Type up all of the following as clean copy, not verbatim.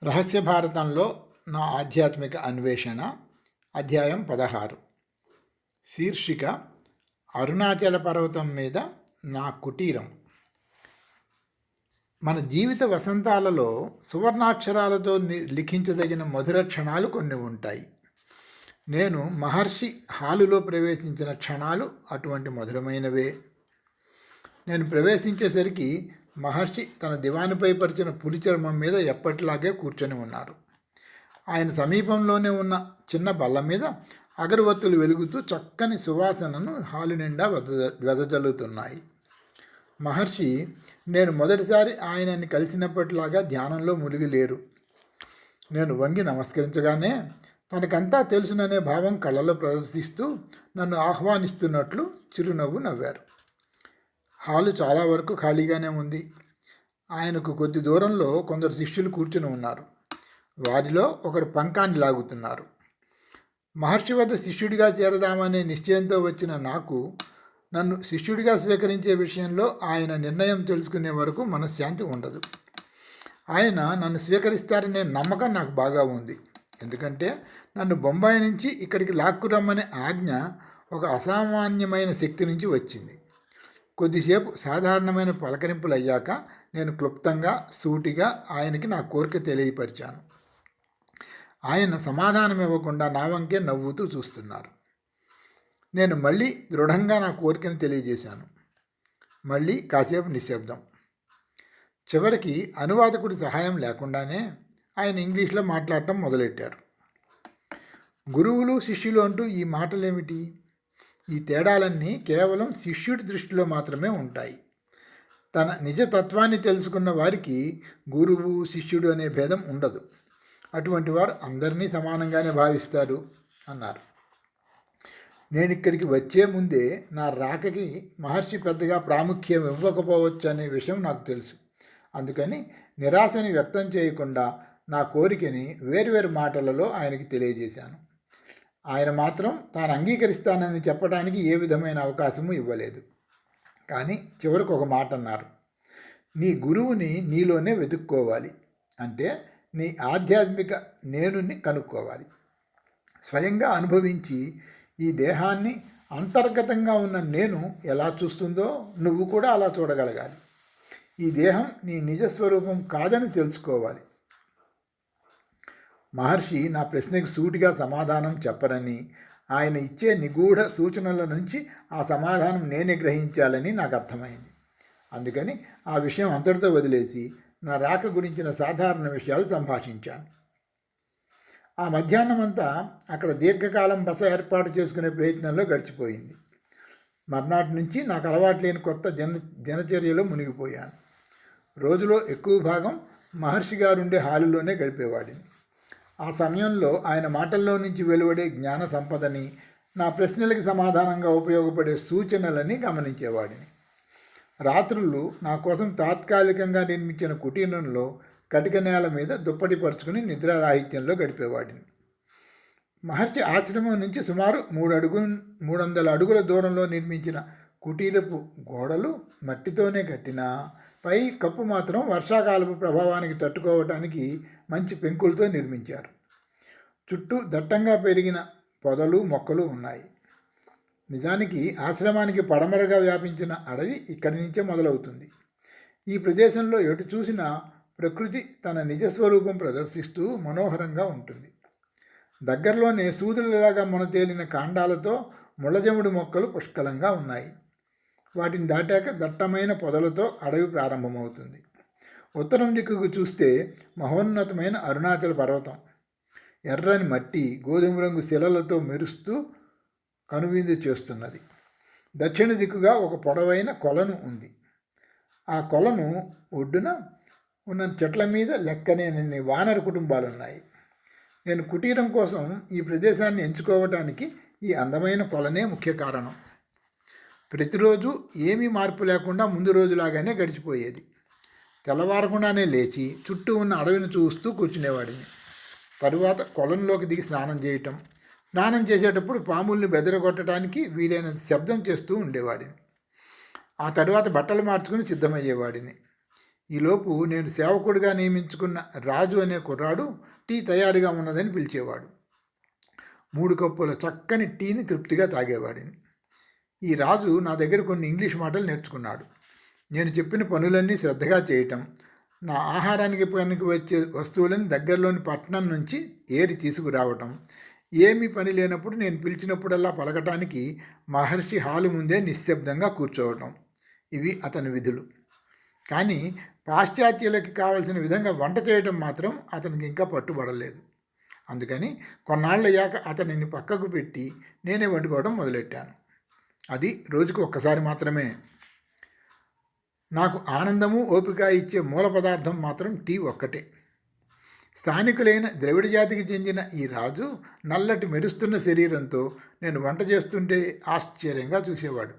రహస్య భారతంలో నా ఆధ్యాత్మిక అన్వేషణ అధ్యాయం 16 శీర్షిక అరుణాచల పర్వతం మీద నా కుటీరం. మన జీవిత వసంతాలలో సువర్ణాక్షరాలతో లిఖించదగిన మధుర క్షణాలు కొన్ని ఉంటాయి. నేను మహర్షి హాలులో ప్రవేశించిన క్షణాలు అటువంటి మధురమైనవే. నేను ప్రవేశించేసరికి మహర్షి తన దివానుపై పరిచిన పులి చర్మం మీద ఎప్పటిలాగే కూర్చొని ఉన్నారు. ఆయన సమీపంలోనే ఉన్న చిన్న బల్ల మీద అగరవత్తులు వెలుగుతూ చక్కని సువాసనను హాలు నిండా వెదజల్లుతున్నాయి. మహర్షి నేను మొదటిసారి ఆయనని కలిసినప్పటిలాగా ధ్యానంలో మునిగి లేరు. నేను వంగి నమస్కరించగానే తనకంతా తెలుసుననే భావం కళ్ళలో ప్రదర్శిస్తూ నన్ను ఆహ్వానిస్తున్నట్లు చిరునవ్వు నవ్వారు. హాలు చాలా వరకు ఖాళీగానే ఉంది. ఆయనకు కొద్ది దూరంలో కొందరు శిష్యులు కూర్చుని ఉన్నారు. వారిలో ఒకరు పంకాన్ని లాగుతున్నారు. మహర్షి వద్ద శిష్యుడిగా చేరదామనే నిశ్చయంతో వచ్చిన నాకు నన్ను శిష్యుడిగా స్వీకరించే విషయంలో ఆయన నిర్ణయం తెలుసుకునే వరకు మనశ్శాంతి ఉండదు. ఆయన నన్ను స్వీకరిస్తారనే నమ్మకం నాకు బాగా ఉంది. ఎందుకంటే నన్ను బొంబాయి నుంచి ఇక్కడికి లాక్కురమ్మనే ఆజ్ఞ ఒక అసామాన్యమైన శక్తి నుంచి వచ్చింది. కొద్దిసేపు సాధారణమైన పలకరింపులు అయ్యాక నేను క్లుప్తంగా సూటిగా ఆయనకి నా కోరిక తెలియపరిచాను. ఆయన సమాధానం ఇవ్వకుండా నా వంకే నవ్వుతూ చూస్తున్నారు. నేను మళ్ళీ దృఢంగా నా కోరికను తెలియజేశాను. మళ్ళీ కాసేపు నిశ్శబ్దం. చివరికి అనువాదకుడి సహాయం లేకుండానే ఆయన ఇంగ్లీష్లో మాట్లాడటం మొదలెట్టారు. గురువులు శిష్యులు అంటూ ఈ మాటలేమిటి? ఈ తేడాలన్నీ కేవలం శిష్యుడి దృష్టిలో మాత్రమే ఉంటాయి. తన నిజతత్వాన్ని తెలుసుకున్న వారికి గురువు శిష్యుడు అనే భేదం ఉండదు. అటువంటి వారు అందరినీ సమానంగానే భావిస్తారు అన్నారు. నేను ఇక్కడికి వచ్చే ముందే నా రాకకి మహర్షి పెద్దగా ప్రాముఖ్యం ఇవ్వకపోవచ్చు అనే విషయం నాకు తెలుసు. అందుకని నిరాశని వ్యక్తం చేయకుండా నా కోరికని వేరువేరు మాటలలో ఆయనకి తెలియజేశాను. ఆయన మాత్రం తాను అంగీకరిస్తానని చెప్పడానికి ఏ విధమైన అవకాశము ఇవ్వలేదు. కానీ చివరికి ఒక మాట అన్నారు. నీ గురువుని నీలోనే వెతుక్కోవాలి. అంటే నీ ఆధ్యాత్మిక నేనుని కనుక్కోవాలి. స్వయంగా అనుభవించి ఈ దేహాన్ని అంతర్గతంగా ఉన్న నేను ఎలా చూస్తుందో నువ్వు కూడా అలా చూడగలగాలి. ఈ దేహం నీ నిజస్వరూపం కాదని తెలుసుకోవాలి. మహర్షి నా ప్రశ్నకు సూటిగా సమాధానం చెప్పరని, ఆయన ఇచ్చే నిగూఢ సూచనల నుంచి ఆ సమాధానం నేనే గ్రహించాలని నాకు అర్థమైంది. అందుకని ఆ విషయం అంతటితో వదిలేసి నా రాక గురించిన సాధారణ విషయాలు సంభాషించాను. ఆ మధ్యాహ్నం అంతా అక్కడ దీర్ఘకాలం బస ఏర్పాటు చేసుకునే ప్రయత్నంలో గడిచిపోయింది. మర్నాటి నుంచి నాకు అలవాటు లేని కొత్త దినచర్యలో మునిగిపోయాను. రోజులో ఎక్కువ భాగం మహర్షి గారుండే హాలులోనే గడిపేవాడిని. ఆ సమయంలో ఆయన మాటల్లో నుంచి వెలువడే జ్ఞాన సంపదని, నా ప్రశ్నలకి సమాధానంగా ఉపయోగపడే సూచనలని గమనించేవాడిని. రాత్రులు నా కోసం తాత్కాలికంగా నిర్మించిన కుటీరంలో కటిక నేల మీద దుప్పటి పరుచుకుని నిద్రారాహిత్యంలో గడిపేవాడిని. మహర్షి ఆశ్రమం నుంచి సుమారు 300 అడుగుల దూరంలో నిర్మించిన కుటీరపు గోడలు మట్టితోనే కట్టినా పై కప్పు మాత్రం వర్షాకాలపు ప్రభావానికి తట్టుకోవటానికి మంచి పెంకులతో నిర్మించారు. చుట్టూ దట్టంగా పెరిగిన పొదలు మొక్కలు ఉన్నాయి. నిజానికి ఆశ్రమానికి పడమరగా వ్యాపించిన అడవి ఇక్కడి నుంచే మొదలవుతుంది. ఈ ప్రదేశంలో ఎటు చూసినా ప్రకృతి తన నిజస్వరూపం ప్రదర్శిస్తూ మనోహరంగా ఉంటుంది. దగ్గరలోనే సూదులలాగా మొనతేలిన కాండాలతో ముళ్ళజముడు మొక్కలు పుష్కలంగా ఉన్నాయి. వాటిని దాటాక దట్టమైన పొదలతో అడవి ప్రారంభమవుతుంది. ఉత్తరం దిక్కుకు చూస్తే మహోన్నతమైన అరుణాచల పర్వతం ఎర్రని మట్టి గోధుమ రంగు శిలలతో మెరుస్తూ కనువిందు చేస్తున్నది. దక్షిణ దిక్కుగా ఒక పొడవైన కొలను ఉంది. ఆ కొలను ఒడ్డున ఉన్న చెట్ల మీద లెక్కలేనన్ని వానర కుటుంబాలున్నాయి. నేను కుటీరం కోసం ఈ ప్రదేశాన్ని ఎంచుకోవటానికి ఈ అందమైన కొలనే ముఖ్య కారణం. ప్రతిరోజు ఏమీ మార్పు లేకుండా ముందు రోజులాగానే గడిచిపోయేది. తెల్లవారకుండానే లేచి చుట్టూ ఉన్న అడవిని చూస్తూ కూర్చునేవాడిని. తరువాత కొలంలోకి దిగి స్నానం చేసేటప్పుడు పాముల్ని బెదరగొట్టడానికి వీలైనంత శబ్దం చేస్తూ ఉండేవాడిని. ఆ తరువాత బట్టలు మార్చుకుని సిద్ధమయ్యేవాడిని. ఈలోపు నేను సేవకుడిగా నియమించుకున్న రాజు అనే కుర్రాడు టీ తయారుగా ఉన్నదని పిలిచేవాడు. 3 కప్పుల చక్కని టీని తృప్తిగా తాగేవాడిని. ఈ రాజు నా దగ్గర కొన్ని ఇంగ్లీష్ మాటలు నేర్చుకున్నాడు. నేను చెప్పిన పనులన్నీ శ్రద్ధగా చేయటం, నా ఆహారానికి పనికి వచ్చే వస్తువులను దగ్గరలోని పట్టణం నుంచి ఏరి తీసుకురావటం, ఏమీ పని లేనప్పుడు నేను పిలిచినప్పుడల్లా పలకటానికి మహర్షి హాలు ముందే నిశ్శబ్దంగా కూర్చోవటం, ఇవి అతని విధులు. కానీ పాశ్చాత్యులకి కావలసిన విధంగా వంట చేయటం మాత్రం అతనికి ఇంకా పట్టుబడలేదు. అందుకని కొన్నాళ్ళయ్యాక అతనిని పక్కకు పెట్టి నేనే వండుకోవడం మొదలెట్టాను. అది రోజుకు ఒక్కసారి మాత్రమే. నాకు ఆనందము ఓపిక ఇచ్చే మూల పదార్థం మాత్రం టీ ఒక్కటే. స్థానికులైన ద్రవిడ జాతికి చెందిన ఈ రాజు నల్లటి మెరుస్తున్న శరీరంతో నేను వంట చేస్తుంటే ఆశ్చర్యంగా చూసేవాడు.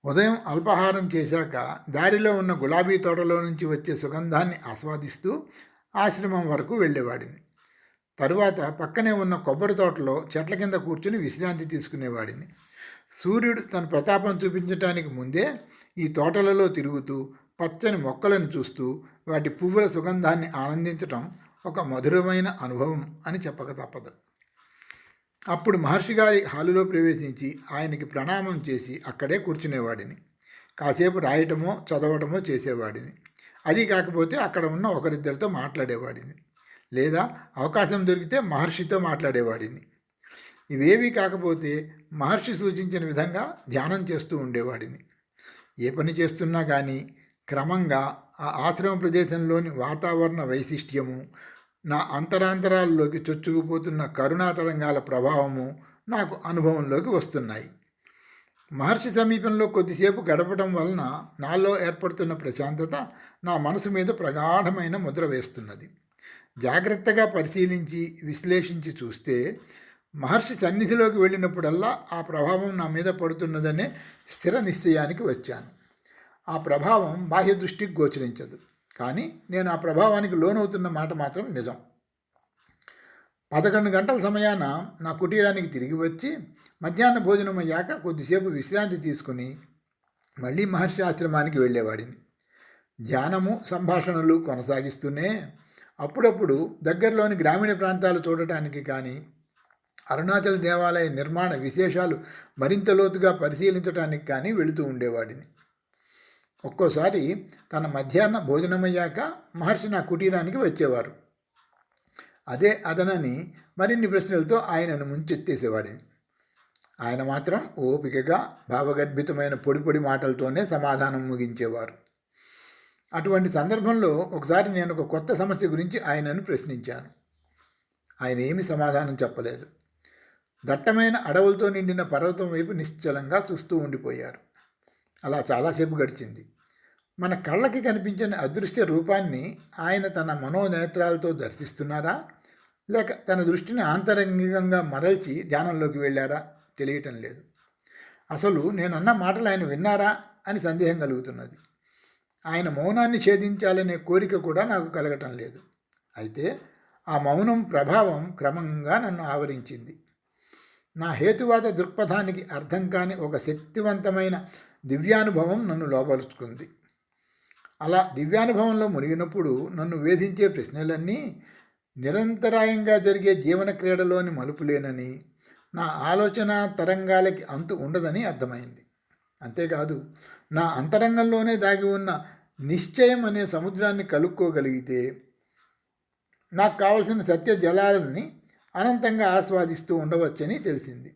ఉదయం అల్పాహారం చేశాక దారిలో ఉన్న గులాబీ తోటలో నుంచి వచ్చే సుగంధాన్ని ఆస్వాదిస్తూ ఆశ్రమం వరకు వెళ్ళేవాడిని. తరువాత పక్కనే ఉన్న కొబ్బరి తోటలో చెట్ల కింద కూర్చుని విశ్రాంతి తీసుకునేవాడిని. సూర్యుడు తన ప్రతాపం చూపించటానికి ముందే ఈ తోటలలో తిరుగుతూ పచ్చని మొక్కలను చూస్తూ వాటి పువ్వుల సుగంధాన్ని ఆనందించటం ఒక మధురమైన అనుభవం అని చెప్పక తప్పదు. అప్పుడు మహర్షి గారి హాలులో ప్రవేశించి ఆయనకి ప్రణామం చేసి అక్కడే కూర్చునేవాడిని. కాసేపు రాయటమో చదవటమో చేసేవాడిని. అది కాకపోతే అక్కడ ఉన్న ఒకరిద్దరితో మాట్లాడేవాడిని, లేదా అవకాశం దొరికితే మహర్షితో మాట్లాడేవాడిని. ఇవేవీ కాకపోతే మహర్షి సూచించిన విధంగా ధ్యానం చేస్తూ ఉండేవాడిని. ఏ పని చేస్తున్నా కానీ క్రమంగా ఆ ఆశ్రమ ప్రదేశంలోని వాతావరణ వైశిష్ట్యము, నా అంతరాంతరాల్లోకి చొచ్చుకుపోతున్న కరుణా తరంగాల ప్రభావము నాకు అనుభవంలోకి వస్తున్నాయి. మహర్షి సమీపంలో కొద్దిసేపు గడపడం వలన నాలో ఏర్పడుతున్న ప్రశాంతత నా మనసు మీద ప్రగాఢమైన ముద్ర వేస్తున్నది. జాగ్రత్తగా పరిశీలించి విశ్లేషించి చూస్తే మహర్షి సన్నిధిలోకి వెళ్ళినప్పుడల్లా ఆ ప్రభావం నా మీద పడుతున్నదనే స్థిర నిశ్చయానికి వచ్చాను. ఆ ప్రభావం బాహ్య దృష్టికి గోచరించదు, కానీ నేను ఆ ప్రభావానికి లోనవుతున్న మాట మాత్రం నిజం. 11 గంటల సమయాన నా కుటీరానికి తిరిగి వచ్చి మధ్యాహ్న భోజనం అయ్యాక కొద్దిసేపు విశ్రాంతి తీసుకుని మళ్ళీ మహర్షి ఆశ్రమానికి వెళ్ళేవాడిని. ధ్యానము సంభాషణలు కొనసాగిస్తూనే అప్పుడప్పుడు దగ్గరలోని గ్రామీణ ప్రాంతాలు చూడటానికి కానీ, అరుణాచల దేవాలయ నిర్మాణ విశేషాలు మరింత లోతుగా పరిశీలించడానికి కానీ వెళుతూ ఉండేవాడిని. ఒక్కోసారి తన మధ్యాహ్న భోజనమయ్యాక మహర్షి నా కుటీరానికి వచ్చేవారు. అదే అదనని మరిన్ని ప్రశ్నలతో ఆయనను ముంచెత్తేసేవాడిని. ఆయన మాత్రం ఓపికగా భావగర్భితమైన పొడి పొడి మాటలతోనే సమాధానం ముగించేవారు. అటువంటి సందర్భంలో ఒకసారి నేను ఒక కొత్త సమస్య గురించి ఆయనను ప్రశ్నించాను. ఆయన ఏమీ సమాధానం చెప్పలేదు. దట్టమైన అడవులతో నిండిన పర్వతం వైపు నిశ్చలంగా చూస్తూ ఉండిపోయారు. అలా చాలాసేపు గడిచింది. మన కళ్ళకి కనిపించిన అదృశ్య రూపాన్ని ఆయన తన మనోనేత్రాలతో దర్శిస్తున్నారా, లేక తన దృష్టిని ఆంతరంగికంగా మరల్చి ధ్యానంలోకి వెళ్ళారా తెలియటం లేదు. అసలు నేనన్న మాటలు ఆయన విన్నారా అని సందేహం కలుగుతున్నది. ఆయన మౌనాన్ని ఛేదించాలనే కోరిక కూడా నాకు కలగటం లేదు. అయితే ఆ మౌనం ప్రభావం క్రమంగా నన్ను ఆవరించింది. నా హేతువాద దృక్పథానికి అర్థం కాని ఒక శక్తివంతమైన దివ్యానుభవం నన్ను లోపరుచుకుంది. అలా దివ్యానుభవంలో మునిగినప్పుడు నన్ను వేధించే ప్రశ్నలన్నీ నిరంతరాయంగా జరిగే జీవన క్రీడలోని మలుపులేనని, నా ఆలోచన తరంగాలకి అంతు ఉండదని అర్థమైంది. అంతేకాదు, నా అంతరంగంలోనే దాగి ఉన్న నిశ్చయం అనే సముద్రాన్ని కలుక్కోగలిగితే నాకు కావలసిన సత్య జలాలని అనంతంగా ఆస్వాదిస్తూ ఉండవచ్చని తెలిసింది.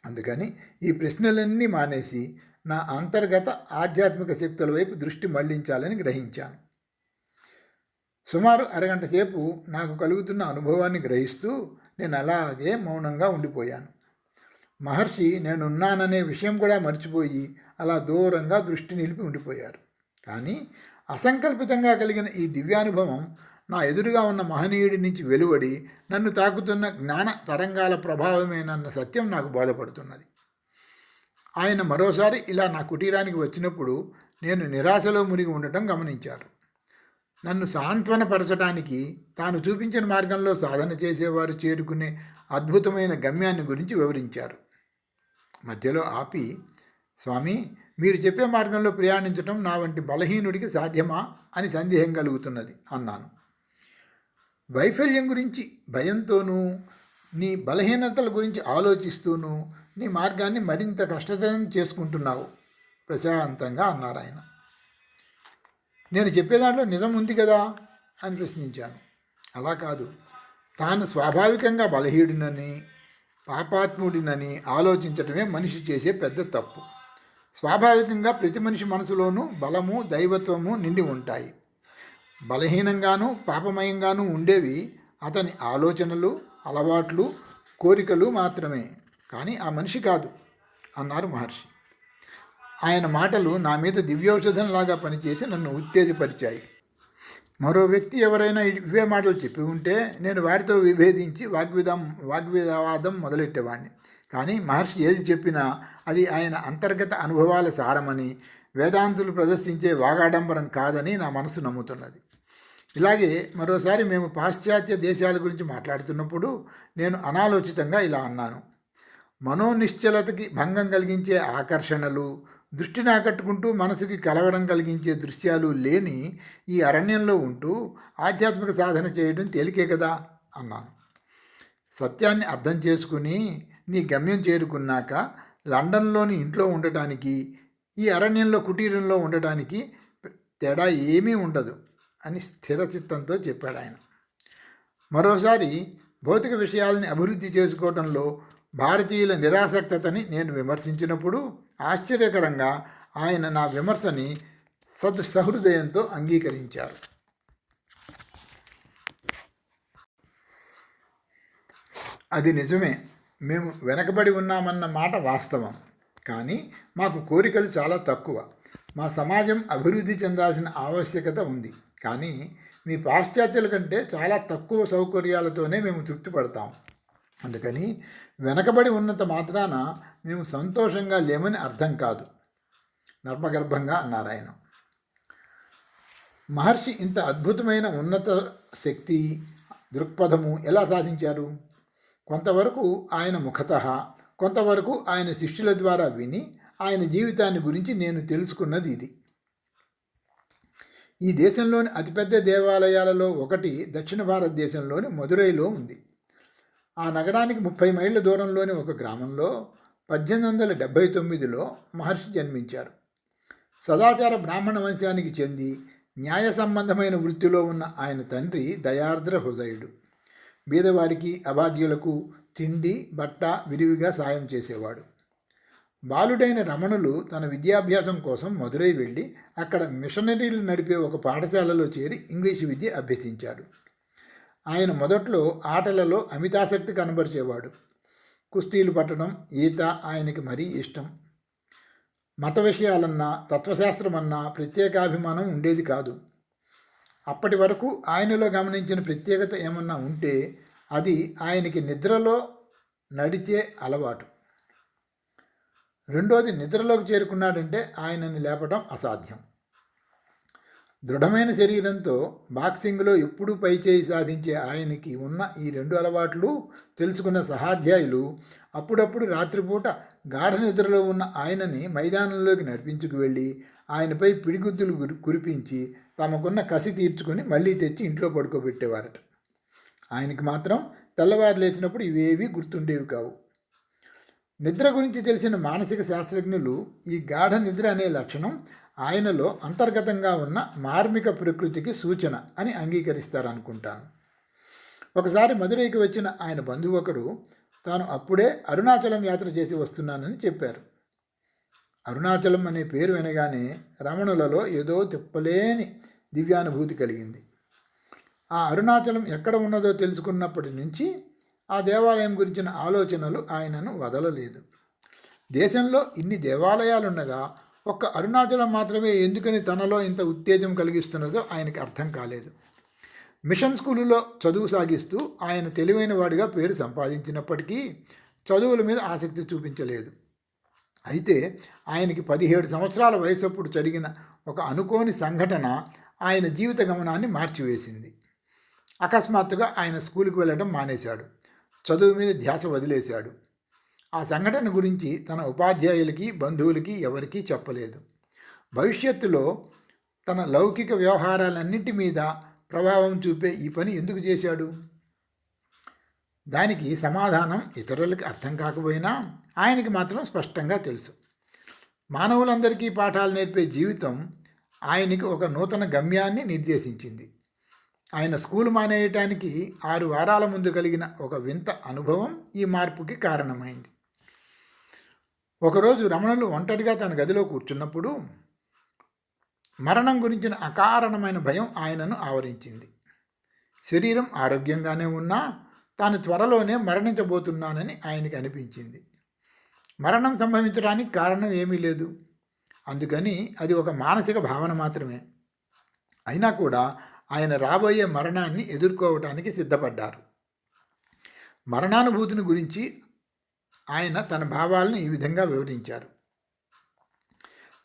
అందుకని ఈ ప్రశ్నలన్నీ మానేసి నా అంతర్గత ఆధ్యాత్మిక శక్తుల వైపు దృష్టి మళ్లించాలని గ్రహించాను. సుమారు అరగంట సేపు నాకు కలుగుతున్న అనుభవాన్ని గ్రహిస్తూ నేను అలాగే మౌనంగా ఉండిపోయాను. మహర్షి నేనున్నాననే విషయం కూడా మర్చిపోయి అలా దూరంగా దృష్టి నిలిపి ఉండిపోయారు. కానీ అసంకల్పితంగా కలిగిన ఈ దివ్యానుభవం నా ఎదురుగా ఉన్న మహనీయుడి నుంచి వెలువడి నన్ను తాకుతున్న జ్ఞాన తరంగాల ప్రభావమేనన్న సత్యం నాకు బోధపడుతున్నది. ఆయన మరోసారి ఇలా నా కుటీరానికి వచ్చినప్పుడు నేను నిరాశలో మునిగి ఉండటం గమనించారు. నన్ను సాంత్వనపరచడానికి తాను చూపించిన మార్గంలో సాధన చేసేవారు చేరుకునే అద్భుతమైన గమ్యాన్ని గురించి వివరించారు. మధ్యలో ఆపి, స్వామి, మీరు చెప్పే మార్గంలో ప్రయాణించడం నా వంటి బలహీనుడికి సాధ్యమా అని సందేహం కలుగుతున్నది అన్నాను. వైఫల్యం గురించి భయంతోనూ నీ బలహీనతల గురించి ఆలోచిస్తూనూ నీ మార్గాన్ని మరింత కష్టతరం చేసుకుంటున్నావు ప్రశాంతంగా అన్నారు ఆయన. నేను చెప్పే దాంట్లో నిజం ఉంది కదా అని ప్రశ్నించాను. అలా కాదు, తాను స్వాభావికంగా బలహీనుడినని పాపాత్ముడినని ఆలోచించటమే మనిషి చేసే పెద్ద తప్పు. స్వాభావికంగా ప్రతి మనిషి మనసులోనూ బలము దైవత్వము నిండి ఉంటాయి. బలహీనంగానూ పాపమయంగానూ ఉండేవి అతని ఆలోచనలు, అలవాట్లు, కోరికలు మాత్రమే, కానీ ఆ మనిషి కాదు అన్నారు మహర్షి. ఆయన మాటలు నా మీద దివ్యౌషధంలాగా పనిచేసి నన్ను ఉత్తేజపరిచాయి. మరో వ్యక్తి ఎవరైనా ఇవే మాటలు చెప్పి ఉంటే నేను వారితో విభేదించి వాగ్వివాదం మొదలెట్టేవాడిని. కానీ మహర్షి ఏది చెప్పినా అది ఆయన అంతర్గత అనుభవాల సారమని, వేదాంతులు ప్రదర్శించే వాగాడంబరం కాదని నా మనసు నమ్ముతున్నది. ఇలాగే మరోసారి మేము పాశ్చాత్య దేశాల గురించి మాట్లాడుతున్నప్పుడు నేను అనాలోచితంగా ఇలా అన్నాను. మనోనిశ్చలతకి భంగం కలిగించే ఆకర్షణలు, దృష్టిని ఆకట్టుకుంటూ మనసుకి కలవరం కలిగించే దృశ్యాలు లేని ఈ అరణ్యంలో ఉంటూ ఆధ్యాత్మిక సాధన చేయడం తేలికే కదా అన్నాను. సత్యాన్ని అర్థం చేసుకుని నీ గమ్యం చేరుకున్నాక లండన్లోని ఇంట్లో ఉండటానికి ఈ అరణ్యంలో కుటీరంలో ఉండటానికి తేడా ఏమీ ఉండదు అని స్థిర చిత్తంతో చెప్పాడు ఆయన. మరోసారి భౌతిక విషయాలని అభివృద్ధి చేసుకోవడంలో భారతీయుల నిరాసక్తతని నేను విమర్శించినప్పుడు ఆశ్చర్యకరంగా ఆయన నా విమర్శని సహృదయంతో అంగీకరించారు. అది నిజమే, మేము వెనకబడి ఉన్నామన్న మాట వాస్తవం. కానీ మాకు కోరికలు చాలా తక్కువ. మా సమాజం అభివృద్ధి చెందాల్సిన ఆవశ్యకత ఉంది. కానీ మీ పాశ్చాత్యుల కంటే చాలా తక్కువ సౌకర్యాలతోనే మేము తృప్తి పడతాం. అందుకని వెనకబడి ఉన్నంత మాత్రాన మేము సంతోషంగా లేమని అర్థం కాదు నర్మగర్భంగా అన్నారు ఆయన. మహర్షి ఇంత అద్భుతమైన ఉన్నత శక్తి దృక్పథము ఎలా సాధించారు? కొంతవరకు ఆయన ముఖతః, కొంతవరకు ఆయన శిష్యుల ద్వారా విని ఆయన జీవితాన్ని గురించి నేను తెలుసుకున్నది ఇది. ఈ దేశంలోని అతిపెద్ద దేవాలయాలలో ఒకటి దక్షిణ భారతదేశంలోని మదురైలో ఉంది. ఆ నగరానికి 30 మైళ్ళ దూరంలోని ఒక గ్రామంలో 1879లో మహర్షి జన్మించారు. సదాచార బ్రాహ్మణ వంశానికి చెంది న్యాయ సంబంధమైన వృత్తిలో ఉన్న ఆయన తండ్రి దయార్ద్ర హృదయుడు. బీదవారికి అభాగ్యులకు తిండి బట్ట విరివిగా సాయం చేసేవాడు. బాలుడైన రమణులు తన విద్యాభ్యాసం కోసం మదురై వెళ్ళి అక్కడ మిషనరీలు నడిపే ఒక పాఠశాలలో చేరి ఇంగ్లీషు విద్య అభ్యసించాడు. ఆయన మొదట్లో ఆటలలో అమితాసక్తి కనబరిచేవాడు. కుస్తీలు పట్టడం, ఈత ఆయనకి మరీ ఇష్టం. మత విషయాలన్నా తత్వశాస్త్రమన్నా ప్రత్యేకాభిమానం ఉండేది కాదు. అప్పటి వరకు ఆయనలో గమనించిన ప్రత్యేకత ఏమన్నా ఉంటే అది ఆయనకి నిద్రలో నడిచే అలవాటు. రెండోది, నిద్రలోకి చేరుకున్నాడంటే ఆయనని లేపడం అసాధ్యం. దృఢమైన శరీరంతో బాక్సింగ్లో ఎప్పుడూ పైచేయి సాధించే ఆయనకి ఉన్న ఈ 2 అలవాట్లు తెలుసుకున్న సహాధ్యాయులు అప్పుడప్పుడు రాత్రిపూట గాఢ నిద్రలో ఉన్న ఆయనని మైదానంలోకి నడిపించుకు వెళ్ళి ఆయనపై పిడిగుద్దులు కురిపించి తమకున్న కసి తీర్చుకొని మళ్ళీ తెచ్చి ఇంట్లో పడుకోబెట్టేవారట. ఆయనకి మాత్రం తెల్లవారు లేచినప్పుడు ఇవేవీ గుర్తుండేవి కావు. నిద్ర గురించి తెలిసిన మానసిక శాస్త్రజ్ఞులు ఈ గాఢ నిద్ర అనే లక్షణం ఆయనలో అంతర్గతంగా ఉన్న మార్మిక ప్రకృతికి సూచన అని అంగీకరిస్తారనుకుంటాను. ఒకసారి మదురైకి వచ్చిన ఆయన బంధువు ఒకరు తాను అప్పుడే అరుణాచలం యాత్ర చేసి వస్తున్నానని చెప్పారు. అరుణాచలం అనే పేరు వినగానే రమణులలో ఏదో తిప్పలేని దివ్యానుభూతి కలిగింది. ఆ అరుణాచలం ఎక్కడ ఉన్నదో తెలుసుకున్నప్పటి నుంచి ఆ దేవాలయం గురించిన ఆలోచనలు ఆయనను వదలలేదు. దేశంలో ఇన్ని దేవాలయాలుండగా ఒక్క అరుణాచలం మాత్రమే ఎందుకని తనలో ఇంత ఉత్తేజం కలిగిస్తున్నదో ఆయనకి అర్థం కాలేదు. మిషన్ స్కూలులో చదువు సాగిస్తూ ఆయన తెలివైన వాడిగా పేరు సంపాదించినప్పటికీ చదువుల మీద ఆసక్తి చూపించలేదు. అయితే ఆయనకి 17 సంవత్సరాల వయసప్పుడు జరిగిన ఒక అనుకోని సంఘటన ఆయన జీవిత గమనాన్ని మార్చివేసింది. అకస్మాత్తుగా ఆయన స్కూల్కి వెళ్ళడం మానేశాడు. చదువు మీద ధ్యాస వదిలేశాడు. ఆ సంఘటన గురించి తన ఉపాధ్యాయులకి బంధువులకి ఎవరికీ చెప్పలేదు. భవిష్యత్తులో తన లౌకిక వ్యవహారాలన్నింటి మీద ప్రభావం చూపే ఈ పని ఎందుకు చేశాడు? దానికి సమాధానం ఇతరులకి అర్థం కాకపోయినా ఆయనకి మాత్రం స్పష్టంగా తెలుసు. మానవులందరికీ పాఠాలు నేర్పే జీవితం ఆయనకి ఒక నూతన గమ్యాన్ని నిర్దేశించింది. ఆయన స్కూలు మానేయటానికి 6 వారాల ముందు కలిగిన ఒక వింత అనుభవం ఈ మార్పుకి కారణమైంది. ఒకరోజు రమణులు ఒంటరిగా తన గదిలో కూర్చున్నప్పుడు మరణం గురించిన అకారణమైన భయం ఆయనను ఆవరించింది. శరీరం ఆరోగ్యంగానే ఉన్నా తాను త్వరలోనే మరణించబోతున్నానని ఆయనకి అనిపించింది. మరణం సంభవించడానికి కారణం ఏమీ లేదు, అందుకని అది ఒక మానసిక భావన మాత్రమే. అయినా కూడా ఆయన రాబోయే మరణాన్ని ఎదుర్కోవటానికి సిద్ధపడ్డారు. మరణానుభూతిని గురించి ఆయన తన భావాలను ఈ విధంగా వివరించారు.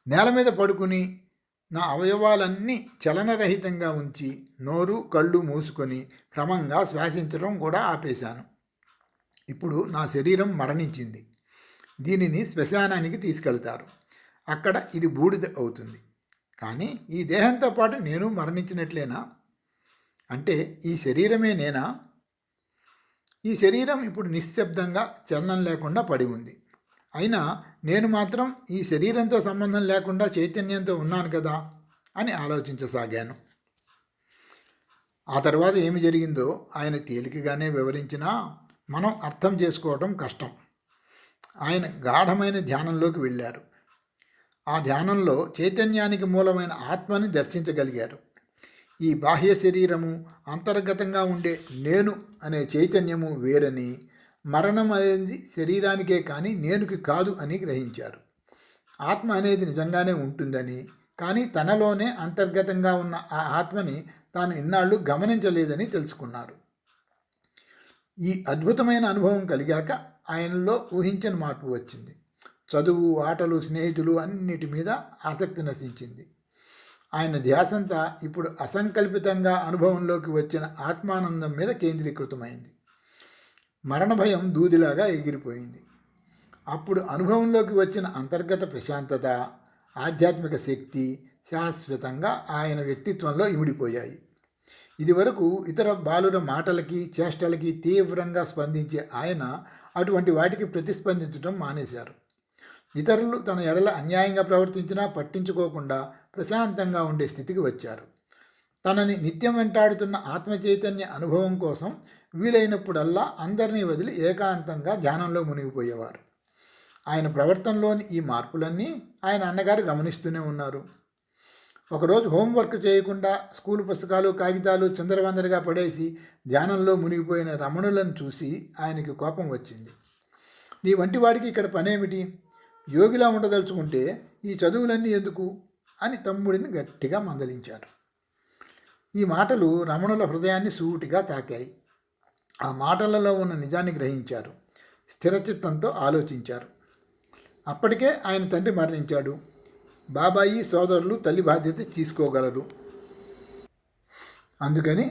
నేల మీద పడుకుని నా అవయవాలన్నీ చలనరహితంగా ఉంచి నోరు కళ్ళు మూసుకొని క్రమంగా శ్వాసించడం కూడా ఆపేశాను. ఇప్పుడు నా శరీరం మరణించింది. దీనిని శ్మశానానికి తీసుకెళ్తారు. అక్కడ ఇది బూడిద అవుతుంది. కానీ ఈ దేహంతో పాటు నేను మరణించినట్లేనా? అంటే ఈ శరీరమే నేనా? ఈ శరీరం ఇప్పుడు నిశ్శబ్దంగా చలనం లేకుండా పడి ఉంది. అయినా నేను మాత్రం ఈ శరీరంతో సంబంధం లేకుండా చైతన్యంతో ఉన్నాను కదా అని ఆలోచించసాగాను. ఆ తర్వాత ఏమి జరిగిందో ఆయన తేలికగానే వివరించినా మనం అర్థం చేసుకోవడం కష్టం. ఆయన గాఢమైన ధ్యానంలోకి వెళ్ళారు. ఆ ధ్యానంలో చైతన్యానికి మూలమైన ఆత్మని దర్శించగలిగారు. ఈ బాహ్య శరీరము, అంతర్గతంగా ఉండే నేను అనే చైతన్యము వేరని, మరణం అనేది శరీరానికే కానీ నేనుకి కాదు అని గ్రహించారు. ఆత్మ అనేది నిజంగానే ఉంటుందని, కానీ తనలోనే అంతర్గతంగా ఉన్న ఆ ఆత్మని తాను ఇన్నాళ్ళు గమనించలేదని తెలుసుకున్నారు. ఈ అద్భుతమైన అనుభవం కలిగాక ఆయనలో ఊహించని మార్పు వచ్చింది. చదువు, ఆటలు, స్నేహితులు అన్నిటి మీద ఆసక్తి నశించింది. ఆయన ధ్యాసంతా ఇప్పుడు అసంకల్పితంగా అనుభవంలోకి వచ్చిన ఆత్మానందం మీద కేంద్రీకృతమైంది. మరణ భయం దూదిలాగా ఎగిరిపోయింది. అప్పుడు అనుభవంలోకి వచ్చిన అంతర్గత ప్రశాంతత, ఆధ్యాత్మిక శక్తి శాశ్వతంగా ఆయన వ్యక్తిత్వంలో ఇమిడిపోయాయి. ఇదివరకు ఇతర బాలుర మాటలకి, చేష్టలకి తీవ్రంగా స్పందించే ఆయన అటువంటి వాటికి ప్రతిస్పందించడం మానేశారు. ఇతరులు తన ఎడల అన్యాయంగా ప్రవర్తించినా పట్టించుకోకుండా ప్రశాంతంగా ఉండే స్థితికి వచ్చారు. తనని నిత్యం వెంటాడుతున్న ఆత్మచైతన్య అనుభవం కోసం వీలైనప్పుడల్లా అందరినీ వదిలి ఏకాంతంగా ధ్యానంలో మునిగిపోయేవారు. ఆయన ప్రవర్తనలోని ఈ మార్పులన్నీ ఆయన అన్నగారు గమనిస్తూనే ఉన్నారు. ఒకరోజు హోంవర్క్ చేయకుండా స్కూలు పుస్తకాలు, కాగితాలు చిందరవందరగా పడేసి ధ్యానంలో మునిగిపోయిన రమణులను చూసి ఆయనకి కోపం వచ్చింది. నీ వంటి వాడికి ఇక్కడ పనేమిటి? యోగిలా ఉండదలుచుకుంటే ఈ చదువులన్నీ ఎందుకు అని తమ్ముడిని గట్టిగా మందలించారు. ఈ మాటలు రమణుల హృదయాన్ని సూటిగా తాకాయి. ఆ మాటలలో ఉన్న నిజాన్ని గ్రహించారు. స్థిరచిత్తంతో ఆలోచించారు. అప్పటికే ఆయన తండ్రి మరణించాడు. బాబాయి సోదరులు తల్లి బాధ్యత తీసుకోగలరు. అందుకని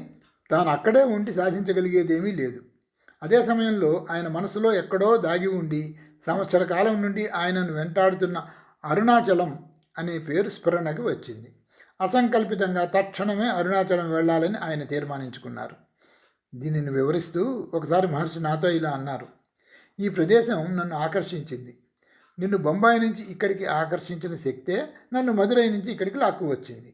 తాను అక్కడే ఉండి సాధించగలిగేదేమీ లేదు. అదే సమయంలో ఆయన మనసులో ఎక్కడో దాగి ఉండి సంవత్సర కాలం నుండి ఆయనను వెంటాడుతున్న అరుణాచలం అనే పేరు స్ఫురణకి వచ్చింది. అసంకల్పితంగా తక్షణమే అరుణాచలం వెళ్ళాలని ఆయన తీర్మానించుకున్నారు. దీనిని వివరిస్తూ ఒకసారి మహర్షి నాతో ఇలా అన్నారు. ఈ ప్రదేశం నన్ను ఆకర్షించింది. నిన్ను బొంబాయి నుంచి ఇక్కడికి ఆకర్షించిన శక్తే నన్ను మదురై నుంచి ఇక్కడికి లాక్కువచ్చింది.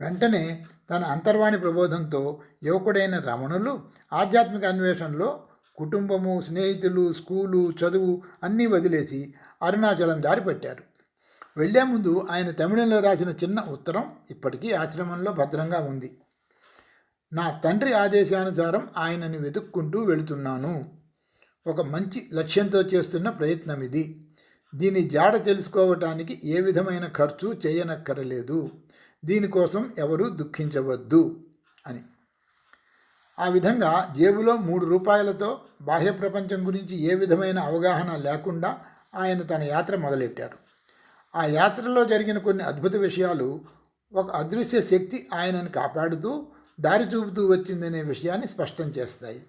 వెంటనే తన అంతర్వాణి ప్రబోధంతో యువకుడైన రమణులు ఆధ్యాత్మిక అన్వేషణలో కుటుంబము, స్నేహితులు, స్కూలు, చదువు అన్నీ వదిలేసి అరుణాచలం దారి పట్టారు. వెళ్లే ముందు ఆయన తమిళంలో రాసిన చిన్న ఉత్తరం ఇప్పటికీ ఆశ్రమంలో భద్రంగా ఉంది. నా తండ్రి ఆదేశానుసారం ఆయనని వెతుక్కుంటూ వెళుతున్నాను. ఒక మంచి లక్ష్యంతో చేస్తున్న ప్రయత్నం ఇది. దీని జాడ తెలుసుకోవటానికి ఏ విధమైన ఖర్చు చేయనక్కరలేదు. దీనికోసం ఎవరూ దుఃఖించవద్దు అని. ఆ విధంగా జేబులో 3 రూపాయలతో బాహ్య ప్రపంచం గురించి ఏ విధమైన అవగాహన లేకుండా ఆయన తన యాత్ర మొదలెట్టారు. ఆ యాత్రలో జరిగిన కొన్ని అద్భుత విషయాలు ఒక అదృశ్య శక్తి ఆయనను కాపాడుతూ దారి చూపుతూ వచ్చిందనే విషయాన్ని స్పష్టం చేస్తాయి.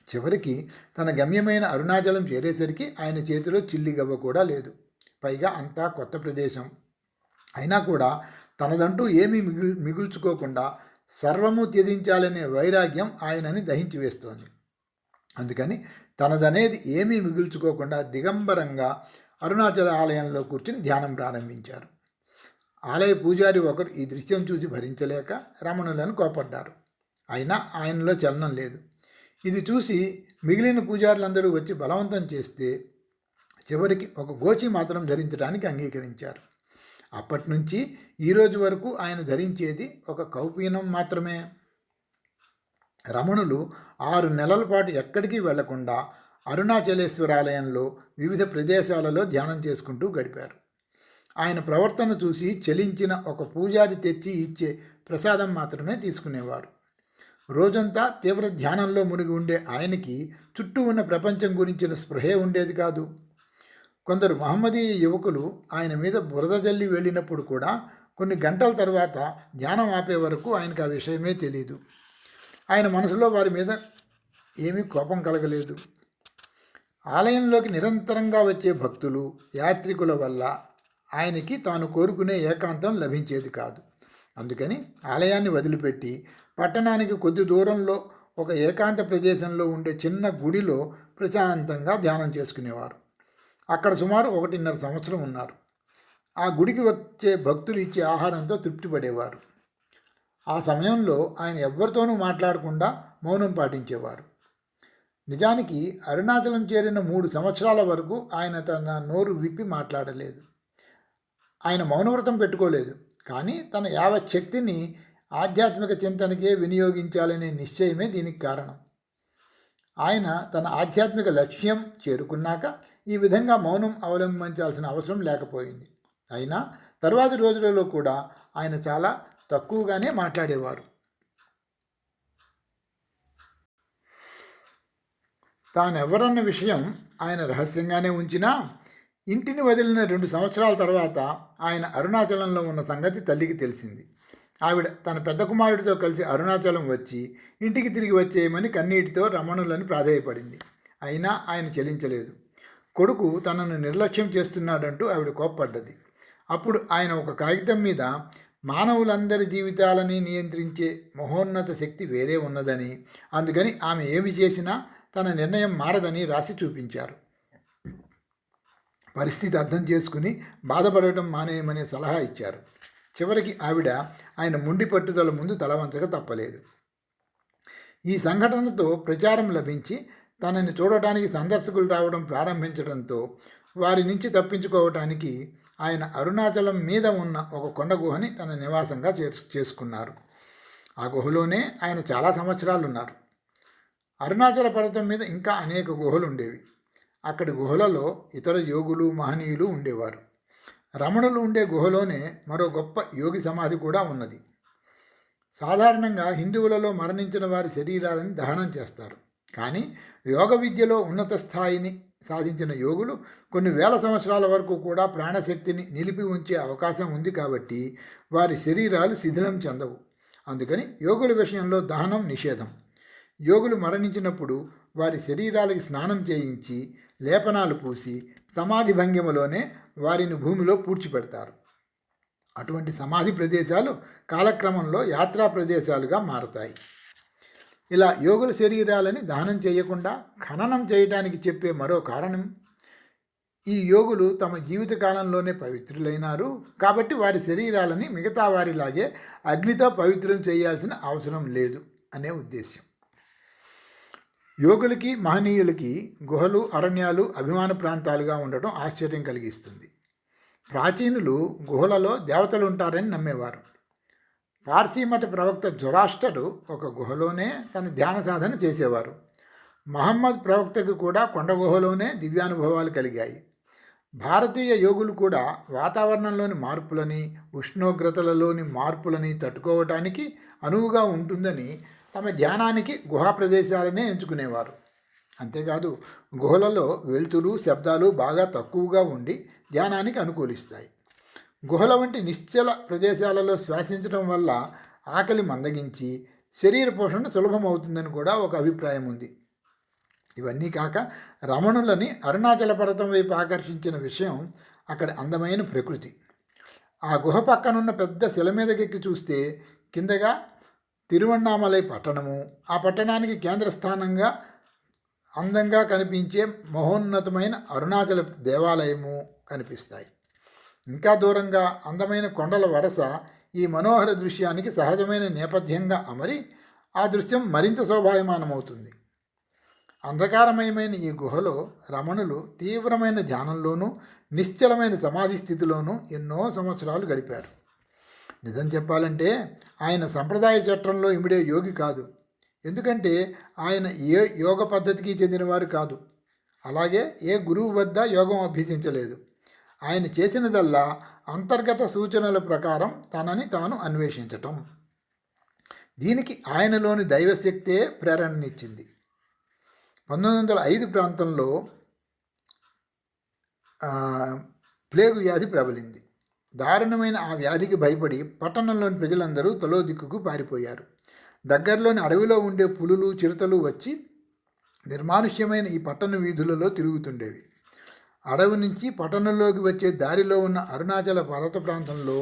చివరికి తన గమ్యమైన అరుణాచలం చేరేసరికి ఆయన చేతిలో చిల్లిగవ్వ కూడా లేదు. పైగా అంతా కొత్త ప్రదేశం. అయినా కూడా తనదంటూ ఏమీ మిగుల్చుకోకుండా సర్వము త్యజించాలనే వైరాగ్యం ఆయనని దహించి వేస్తోంది. అందుకని తనదనేది ఏమీ మిగుల్చుకోకుండా దిగంబరంగా అరుణాచల ఆలయంలో కూర్చుని ధ్యానం ప్రారంభించారు. ఆలయ పూజారి ఒకరు ఈ దృశ్యం చూసి భరించలేక రమణులను కోపడ్డారు. అయినా ఆయనలో చలనం లేదు. ఇది చూసి మిగిలిన పూజారులందరూ వచ్చి బలవంతం చేస్తే చివరికి ఒక గోచి మాత్రం ధరించడానికి అంగీకరించారు. అప్పటి నుంచి ఈరోజు వరకు ఆయన ధరించేది ఒక కౌపీనం మాత్రమే. రమణులు 6 నెలల పాటు ఎక్కడికి వెళ్లకుండా అరుణాచలేశ్వరాలయంలో వివిధ ప్రదేశాలలో ధ్యానం చేసుకుంటూ గడిపారు. ఆయన ప్రవర్తన చూసి చలించిన ఒక పూజారి తెచ్చి ఇచ్చే ప్రసాదం మాత్రమే తీసుకునేవారు. రోజంతా తీవ్ర ధ్యానంలో మునిగి ఉండే ఆయనకి చుట్టూ ఉన్న ప్రపంచం గురించిన స్పృహే ఉండేది కాదు. కొందరు మహమ్మదీయ యువకులు ఆయన మీద బురద జల్లి వెళ్ళినప్పుడు కూడా కొన్ని గంటల తర్వాత ధ్యానం ఆపే వరకు ఆయనకు ఆ విషయమే తెలియదు. ఆయన మనసులో వారి మీద ఏమీ కోపం కలగలేదు. ఆలయంలోకి నిరంతరంగా వచ్చే భక్తులు, యాత్రికుల వల్ల ఆయనకి తాను కోరుకునే ఏకాంతం లభించేది కాదు. అందుకని ఆలయాన్ని వదిలిపెట్టి పట్టణానికి కొద్ది దూరంలో ఒక ఏకాంత ప్రదేశంలో ఉండే చిన్న గుడిలో ప్రశాంతంగా ధ్యానం చేసుకునేవారు. అక్కడ సుమారు 1.5 సంవత్సరం ఉన్నారు. ఆ గుడికి వచ్చే భక్తులు ఇచ్చే ఆహారంతో తృప్తి పడేవారు. ఆ సమయంలో ఆయన ఎవ్వరితోనూ మాట్లాడకుండా మౌనం పాటించేవారు. నిజానికి అరుణాచలం చేరిన 3 సంవత్సరాల వరకు ఆయన తన నోరు విప్పి మాట్లాడలేదు. ఆయన మౌనవ్రతం పెట్టుకోలేదు. కానీ తన యావత్ శక్తిని ఆధ్యాత్మిక చింతనకే వినియోగించాలనే నిశ్చయమే దీనికి కారణం. ఆయన తన ఆధ్యాత్మిక లక్ష్యం చేరుకున్నాక ఈ విధంగా మౌనం అవలంబించాల్సిన అవసరం లేకపోయింది. అయినా తరువాతి రోజులలో కూడా ఆయన చాలా తక్కువగానే మాట్లాడేవారు. తానెవరన్న విషయం ఆయన రహస్యంగానే ఉంచినా ఇంటిని వదిలిన 2 సంవత్సరాల తర్వాత ఆయన అరుణాచలంలో ఉన్న సంగతి తల్లికి తెలిసింది. ఆవిడ తన పెద్ద కుమారుడితో కలిసి అరుణాచలం వచ్చి ఇంటికి తిరిగి వచ్చేయమని కన్నీటితో రమణులను ప్రాధేయపడింది. అయినా ఆయన చెలించలేదు. కొడుకు తనను నిర్లక్ష్యం చేస్తున్నాడంటూ ఆవిడ కోప్పడ్డది. అప్పుడు ఆయన ఒక కాగితం మీద మానవులందరి జీవితాలని నియంత్రించే మహోన్నత శక్తి వేరే ఉన్నదని, అందుకని ఆమె ఏమి చేసినా తన నిర్ణయం మారదని రాసి చూపించారు. పరిస్థితి అర్థం చేసుకుని బాధపడటం మానేయమనే సలహా ఇచ్చారు. చివరికి ఆవిడ ఆయన మొండి పట్టుదల ముందు తలవంచక తప్పలేదు. ఈ సంఘటనతో ప్రచారం లభించి తనని చూడటానికి సందర్శకులు రావడం ప్రారంభించడంతో వారి నుంచి తప్పించుకోవటానికి ఆయన అరుణాచలం మీద ఉన్న ఒక కొండ గుహని తన నివాసంగా చేసుకున్నారు. ఆ గుహలోనే ఆయన చాలా సంవత్సరాలు ఉన్నారు. అరుణాచల పర్వతం మీద ఇంకా అనేక గుహలు ఉండేవి. అక్కడి గుహలలో ఇతర యోగులు, మహనీయులు ఉండేవారు. రమణులు ఉండే గుహలోనే మరో గొప్ప యోగి సమాధి కూడా ఉన్నది. సాధారణంగా హిందువులలో మరణించిన వారి శరీరాలను దహనం చేస్తారు. కానీ యోగ విద్యలో ఉన్నత స్థాయిని సాధించిన యోగులు కొన్ని వేల సంవత్సరాల వరకు కూడా ప్రాణశక్తిని నిలిపి ఉంచే అవకాశం ఉంది కాబట్టి వారి శరీరాలు శిథిలం చెందవు. అందుకని యోగుల విషయంలో దహనం నిషేధం. యోగులు మరణించినప్పుడు వారి శరీరాలకి స్నానం చేయించి లేపనాలు పూసి సమాధి భంగిమలోనే వారిని భూమిలో పూడ్చిపెడతారు. అటువంటి సమాధి ప్రదేశాలు కాలక్రమంలో యాత్రా ప్రదేశాలుగా మారతాయి. ఇలా యోగుల శరీరాలని దహనం చేయకుండా ఖననం చేయడానికి చెప్పే మరో కారణం, ఈ యోగులు తమ జీవితకాలంలోనే పవిత్రులైనారు కాబట్టి వారి శరీరాలని మిగతా వారిలాగే అగ్నితో పవిత్రం చేయాల్సిన అవసరం లేదు అనే ఉద్దేశ్యం. యోగులకి, మహనీయులకి గుహలు, అరణ్యాలు అభిమాన ప్రాంతాలుగా ఉండటం ఆశ్చర్యం కలిగిస్తుంది. ప్రాచీనులు గుహలలో దేవతలు ఉంటారని నమ్మేవారు. పార్సీ మత ప్రవక్త జొరాస్టరు ఒక గుహలోనే తన ధ్యాన సాధన చేసేవారు. మహమ్మద్ ప్రవక్తకు కూడా కొండ గుహలోనే దివ్యానుభవాలు కలిగాయి. భారతీయ యోగులు కూడా వాతావరణంలోని మార్పులని, ఉష్ణోగ్రతలలోని మార్పులని తట్టుకోవటానికి అనువుగా ఉంటుందని తమ ధ్యానానికి గుహా ప్రదేశాలనే ఎంచుకునేవారు. అంతేకాదు గుహలలో వెలుతురు, శబ్దాలు బాగా తక్కువగా ఉండి ధ్యానానికి అనుకూలిస్తాయి. గుహల వంటి నిశ్చల ప్రదేశాలలో శ్వాసించడం వల్ల ఆకలి మందగించి శరీర పోషణ సులభమవుతుందని కూడా ఒక అభిప్రాయం ఉంది. ఇవన్నీ కాక రమణులని అరుణాచల పర్వతం వైపు ఆకర్షించిన విషయం అక్కడ అందమైన ప్రకృతి. ఆ గుహ పక్కనున్న పెద్ద శిల మీదకెక్కి చూస్తే కిందగా తిరువణ్ణామలై పట్టణము, ఆ పట్టణానికి కేంద్ర స్థానంగా అందంగా కనిపించే మహోన్నతమైన అరుణాచల దేవాలయము కనిపిస్తాయి. ఇంకా దూరంగా అందమైన కొండల వరస ఈ మనోహర దృశ్యానికి సహజమైన నేపథ్యంగా అమరి ఆ దృశ్యం మరింత శోభాయమానమవుతుంది. అంధకారమయమైన ఈ గుహలో రమణులు తీవ్రమైన ధ్యానంలోనూ నిశ్చలమైన సమాధి స్థితిలోనూ ఎన్నో సంవత్సరాలు గడిపారు. నిజం చెప్పాలంటే ఆయన సంప్రదాయ చట్రంలో ఇమిడే యోగి కాదు. ఎందుకంటే ఆయన ఏ యోగ పద్ధతికి చెందినవారు కాదు. అలాగే ఏ గురువు వద్ద యోగం అభ్యసించలేదు. ఆయన చేసినదల్లా అంతర్గత సూచనల ప్రకారం తనని తాను అన్వేషించటం. దీనికి ఆయనలోని దైవశక్తే ప్రేరణనిచ్చింది. 1905 ప్రాంతంలో ప్లేగు వ్యాధి ప్రబలింది. దారుణమైన ఆ వ్యాధికి భయపడి పట్టణంలోని ప్రజలందరూ తలో దిక్కుకు పారిపోయారు. దగ్గరలోని అడవిలో ఉండే పులులు, చిరుతలు వచ్చి నిర్మానుష్యమైన ఈ పట్టణ వీధులలో తిరుగుతుండేవి. అడవి నుంచి పట్టణంలోకి వచ్చే దారిలో ఉన్న అరుణాచల పర్వత ప్రాంతంలో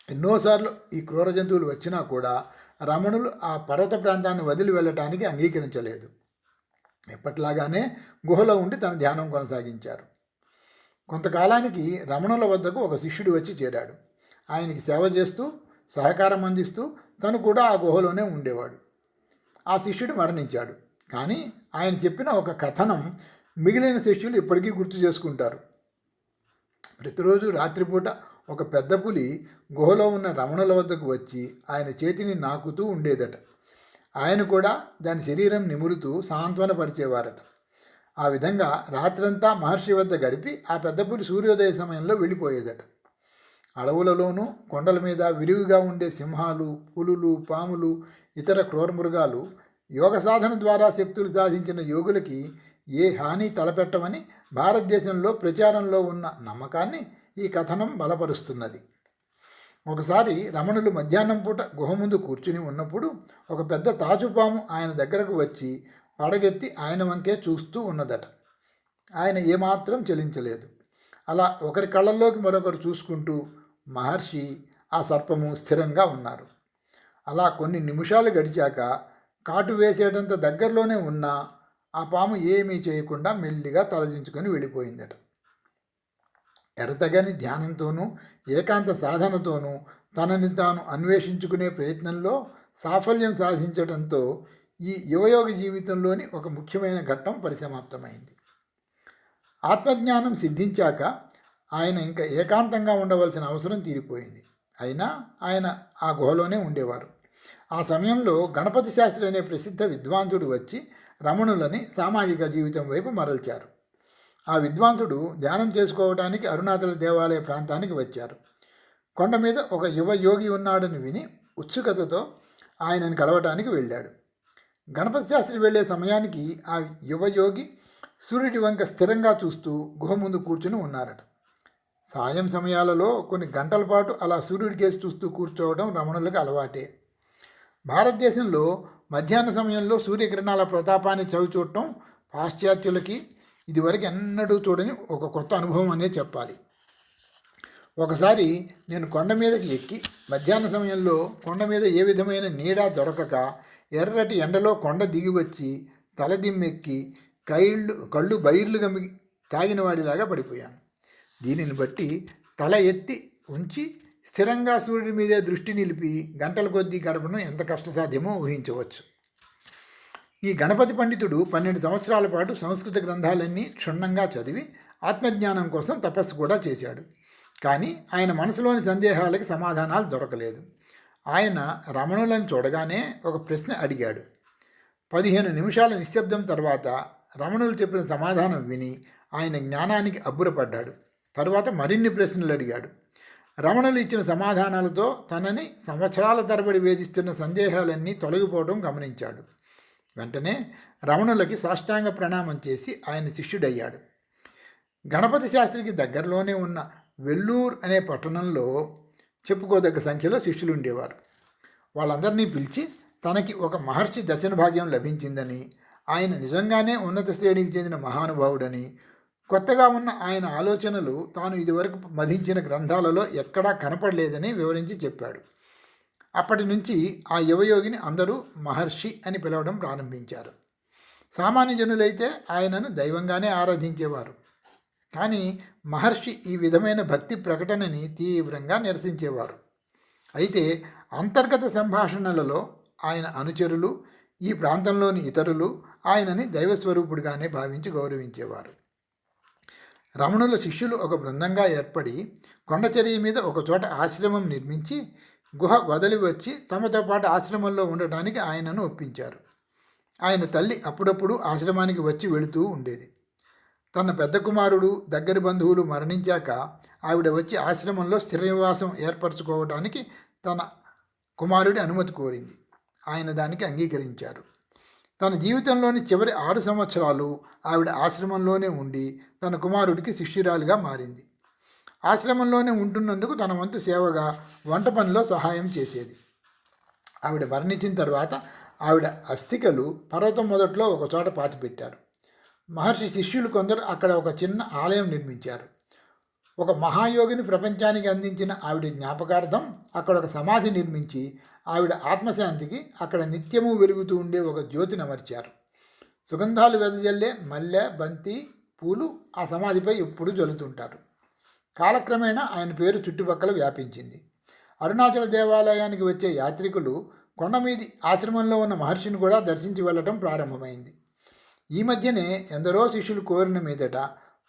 ఎన్నోసార్లు ఈ క్రూర జంతువులు వచ్చినా కూడా రమణులు ఆ పర్వత ప్రాంతాన్ని వదిలి వెళ్ళటానికి అంగీకరించలేదు. ఎప్పట్లాగానే గుహలో ఉండి తన ధ్యానం కొనసాగించారు. కొంతకాలానికి రమణుల వద్దకు ఒక శిష్యుడు వచ్చి చేరాడు. ఆయనకి సేవ చేస్తూ సహకారం అందిస్తూ తను కూడా ఆ గుహలోనే ఉండేవాడు. ఆ శిష్యుడు మరణించాడు. కానీ ఆయన చెప్పిన ఒక కథనం మిగిలిన శిష్యులు ఇప్పటికీ గుర్తు చేసుకుంటారు. ప్రతిరోజు రాత్రిపూట ఒక పెద్ద పులి గుహలో ఉన్న రమణుల వద్దకు వచ్చి ఆయన చేతిని నాకుతూ ఉండేదట. ఆయన కూడా దాని శరీరం నిమురుతూ సాంత్వనపరిచేవారట. ఆ విధంగా రాత్రంతా మహర్షి వద్ద గడిపి ఆ పెద్ద పులి సూర్యోదయ సమయంలో వెళ్ళిపోయేదట. అడవులలోనూ కొండల మీద విరివిగా ఉండే సింహాలు, పులులు, పాములు, ఇతర క్రూరమృగాలు యోగ సాధన ద్వారా శక్తులు సాధించిన యోగులకి ఏ హాని తలపెట్టమని భారతదేశంలో ప్రచారంలో ఉన్న నమ్మకాన్ని ఈ కథనం బలపరుస్తున్నది. ఒకసారి రమణులు మధ్యాహ్నం పూట గుహ ముందు కూర్చుని ఉన్నప్పుడు ఒక పెద్ద తాచుపాము ఆయన దగ్గరకు వచ్చి పడగెత్తి ఆయన వంకే చూస్తూ ఉన్నదట. ఆయన ఏమాత్రం చలించలేదు. అలా ఒకరి కళ్ళల్లోకి మరొకరు చూసుకుంటూ మహర్షి, ఆ సర్పము స్థిరంగా ఉన్నారు. అలా కొన్ని నిమిషాలు గడిచాక కాటు వేసేటంత దగ్గరలోనే ఉన్నా ఆ పాము ఏమీ చేయకుండా మెల్లిగా తలదించుకొని వెళ్ళిపోయిందట. ఎడతగని ధ్యానంతోనూ ఏకాంత సాధనతోనూ తనని తాను అన్వేషించుకునే ప్రయత్నంలో సాఫల్యం సాధించడంతో ఈ యువయోగి జీవితంలోని ఒక ముఖ్యమైన ఘట్టం పరిసమాప్తమైంది. ఆత్మజ్ఞానం సిద్ధించాక ఆయన ఇంకా ఏకాంతంగా ఉండవలసిన అవసరం తీరిపోయింది. అయినా ఆయన ఆ గుహలోనే ఉండేవారు. ఆ సమయంలో గణపతి శాస్త్రి అనే ప్రసిద్ధ విద్వాంసుడు వచ్చి రమణులని సామాజిక జీవితం వైపు మరల్చారు. ఆ విద్వాంసుడు ధ్యానం చేసుకోవడానికి అరుణాచల దేవాలయ ప్రాంతానికి వచ్చారు. కొండ మీద ఒక యువ యోగి ఉన్నాడని విని ఉత్సుకతతో ఆయనను కలవటానికి వెళ్ళాడు. గణపతి శాస్త్రి వెళ్ళే సమయానికి ఆ యువయోగి సూర్యుడి వంక స్థిరంగా చూస్తూ గుహ ముందు కూర్చుని ఉన్నారట. సాయం సమయాలలో కొన్ని గంటల పాటు అలా సూర్యుడి కేసు చూస్తూ కూర్చోవడం రమణులకు అలవాటే. భారతదేశంలో మధ్యాహ్న సమయంలో సూర్యకిరణాల ప్రతాపాన్ని చవిచూడటం పాశ్చాత్యులకి ఇదివరకు ఎన్నడూ చూడని ఒక కొత్త అనుభవం అనే చెప్పాలి. ఒకసారి నేను కొండ మీదకి ఎక్కి మధ్యాహ్న సమయంలో కొండ మీద ఏ విధమైన నీడ దొరకక ఎర్రటి ఎండలో కొండ దిగి వచ్చి తలదిమ్మెక్కి కళ్ళు బైర్లు గమ్మి తాగిన వాడిలాగా పడిపోయాను. దీనిని బట్టి తల ఎత్తి ఉంచి స్థిరంగా సూర్యుడి మీదే దృష్టి నిలిపి గంటల కొద్దీ గడపడం ఎంత కష్టసాధ్యమో ఊహించవచ్చు. ఈ గణపతి పండితుడు 12 సంవత్సరాల పాటు సంస్కృత గ్రంథాలన్నీ క్షుణ్ణంగా చదివి ఆత్మజ్ఞానం కోసం తపస్సు కూడా చేశాడు. కానీ ఆయన మనసులోని సందేహాలకి సమాధానాలు దొరకలేదు. ఆయన రమణులను చూడగానే ఒక ప్రశ్న అడిగాడు. 15 నిమిషాల నిశ్శబ్దం తర్వాత రమణులు చెప్పిన సమాధానం విని ఆయన జ్ఞానానికి అబ్బురపడ్డాడు. తరువాత మరిన్ని ప్రశ్నలు అడిగాడు. రమణులు ఇచ్చిన సమాధానాలతో తనని సంవత్సరాల తరబడి వేధిస్తున్న సందేహాలన్నీ తొలగిపోవడం గమనించాడు. వెంటనే రమణులకి సాష్టాంగ ప్రణామం చేసి ఆయన శిష్యుడయ్యాడు. గణపతి శాస్త్రికి దగ్గరలోనే ఉన్న వెల్లూర్ అనే పట్టణంలో చెప్పుకోదగ్గ సంఖ్యలో శిష్యులు ఉండేవారు. వాళ్ళందరినీ పిలిచి తనకి ఒక మహర్షి దర్శన భాగ్యం లభించిందని, ఆయన నిజంగానే ఉన్నత శ్రేణికి చెందిన మహానుభావుడని, కొత్తగా ఉన్న ఆయన ఆలోచనలు తాను ఇదివరకు మధించిన గ్రంథాలలో ఎక్కడా కనపడలేదని వివరించి చెప్పాడు. అప్పటి నుంచి ఆ యువయోగిని అందరూ మహర్షి అని పిలవడం ప్రారంభించారు. సామాన్య జనులైతే ఆయనను దైవంగానే ఆరాధించేవారు. కానీ మహర్షి ఈ విధమైన భక్తి ప్రకటనని తీవ్రంగా నిరసించేవారు. అయితే అంతర్గత సంభాషణలలో ఆయన అనుచరులు, ఈ ప్రాంతంలోని ఇతరులు ఆయనని దైవస్వరూపుడిగానే భావించి గౌరవించేవారు. రమణుల శిష్యులు ఒక బృందంగా ఏర్పడి కొండచర్య మీద ఒకచోట ఆశ్రమం నిర్మించి గుహ వదిలి వచ్చి తమతో పాటు ఆశ్రమంలో ఉండటానికి ఆయనను ఒప్పించారు. ఆయన తల్లి అప్పుడప్పుడు ఆశ్రమానికి వచ్చి వెళుతూ ఉండేది. తన పెద్ద కుమారుడు, దగ్గరి బంధువులు మరణించాక ఆవిడ వచ్చి ఆశ్రమంలో స్థిర నివాసం ఏర్పరచుకోవడానికి తన కుమారుడి అనుమతి కోరింది. ఆయన దానికి అంగీకరించారు. తన జీవితంలోని చివరి 6 సంవత్సరాలు ఆవిడ ఆశ్రమంలోనే ఉండి తన కుమారుడికి శిష్యురాలిగా మారింది. ఆశ్రమంలోనే ఉంటున్నందుకు తన వంతు సేవగా వంట పనిలో సహాయం చేసేది. ఆవిడ మరణించిన తర్వాత ఆవిడ అస్థికలు పర్వతం మొదట్లో ఒకచోట పాతిపెట్టారు. మహర్షి శిష్యులు కొందరు అక్కడ ఒక చిన్న ఆలయం నిర్మించారు. ఒక మహాయోగిని ప్రపంచానికి అందించిన ఆవిడ జ్ఞాపకార్థం అక్కడ ఒక సమాధి నిర్మించి ఆవిడ ఆత్మశాంతికి అక్కడ నిత్యము వెలుగుతూ ఉండే ఒక జ్యోతిని అమర్చారు. సుగంధాలు వెదజల్లే మల్లె, బంతి పూలు ఆ సమాధిపై ఎప్పుడూ జల్లుతుంటారు. కాలక్రమేణా ఆయన పేరు చుట్టుపక్కల వ్యాపించింది. అరుణాచల దేవాలయానికి వచ్చే యాత్రికులు కొండమీది ఆశ్రమంలో ఉన్న మహర్షిని కూడా దర్శించి వెళ్ళటం ప్రారంభమైంది. ఈ మధ్యనే ఎందరో శిష్యులు కోరిన మీదట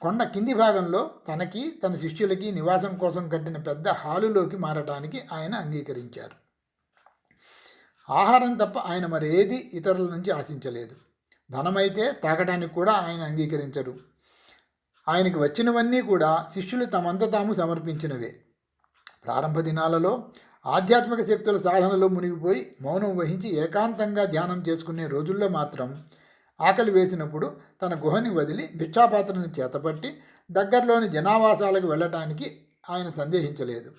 కొండ కింది భాగంలో తనకి, తన శిష్యులకి నివాసం కోసం కట్టిన పెద్ద హాలులోకి మారటానికి ఆయన అంగీకరించారు. ఆహారం తప్ప ఆయన మరేది ఇతరుల నుంచి ఆశించలేదు. ధనమైతే తాకడానికి కూడా ఆయన అంగీకరించరు. ఆయనకి వచ్చినవన్నీ కూడా శిష్యులు తమంత తాము సమర్పించినవే. ప్రారంభ దినాలలో ఆధ్యాత్మిక శక్తుల సాధనలో మునిగిపోయి మౌనం వహించి ఏకాంతంగా ధ్యానం చేసుకునే రోజుల్లో మాత్రం ఆకలి వేసినప్పుడు తన గుహని వదిలి భిక్షాపాత్రను చేతపట్టి దగ్గరలోని జనావాసాలకు వెళ్ళటానికి ఆయన సందేహించలేదు.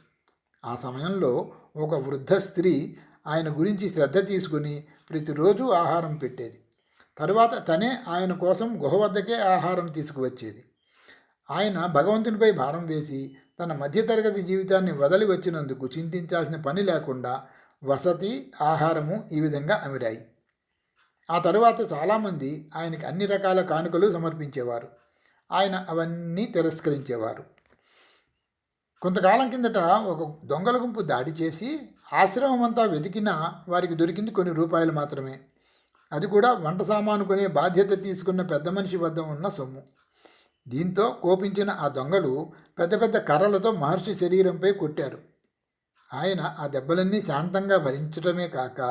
ఆ సమయంలో ఒక వృద్ధ స్త్రీ ఆయన గురించి శ్రద్ధ తీసుకుని ప్రతిరోజు ఆహారం పెట్టేది. తరువాత తనే ఆయన కోసం గుహ వద్దకే ఆహారం తీసుకువచ్చేది. ఆయన భగవంతునిపై భారం వేసి తన మధ్యతరగతి జీవితాన్ని వదిలి వచ్చినందుకు చింతించాల్సిన పని లేకుండా వసతి, ఆహారము ఈ విధంగా అమిరాయి. ఆ తరువాత చాలామంది ఆయనకి అన్ని రకాల కానుకలు సమర్పించేవారు. ఆయన అవన్నీ తిరస్కరించేవారు. కొంతకాలం కిందట ఒక దొంగల గుంపు దాడి చేసి ఆశ్రమం అంతా వెతికినా వారికి దొరికింది కొన్ని రూపాయలు మాత్రమే. అది కూడా వంట సామాను కొనే బాధ్యత తీసుకున్న పెద్ద మనిషి వద్ద ఉన్న సొమ్ము. దీంతో కోపించిన ఆ దొంగలు పెద్ద పెద్ద కర్రలతో మహర్షి శరీరంపై కొట్టారు. ఆయన ఆ దెబ్బలన్నీ శాంతంగా భరించడమే కాక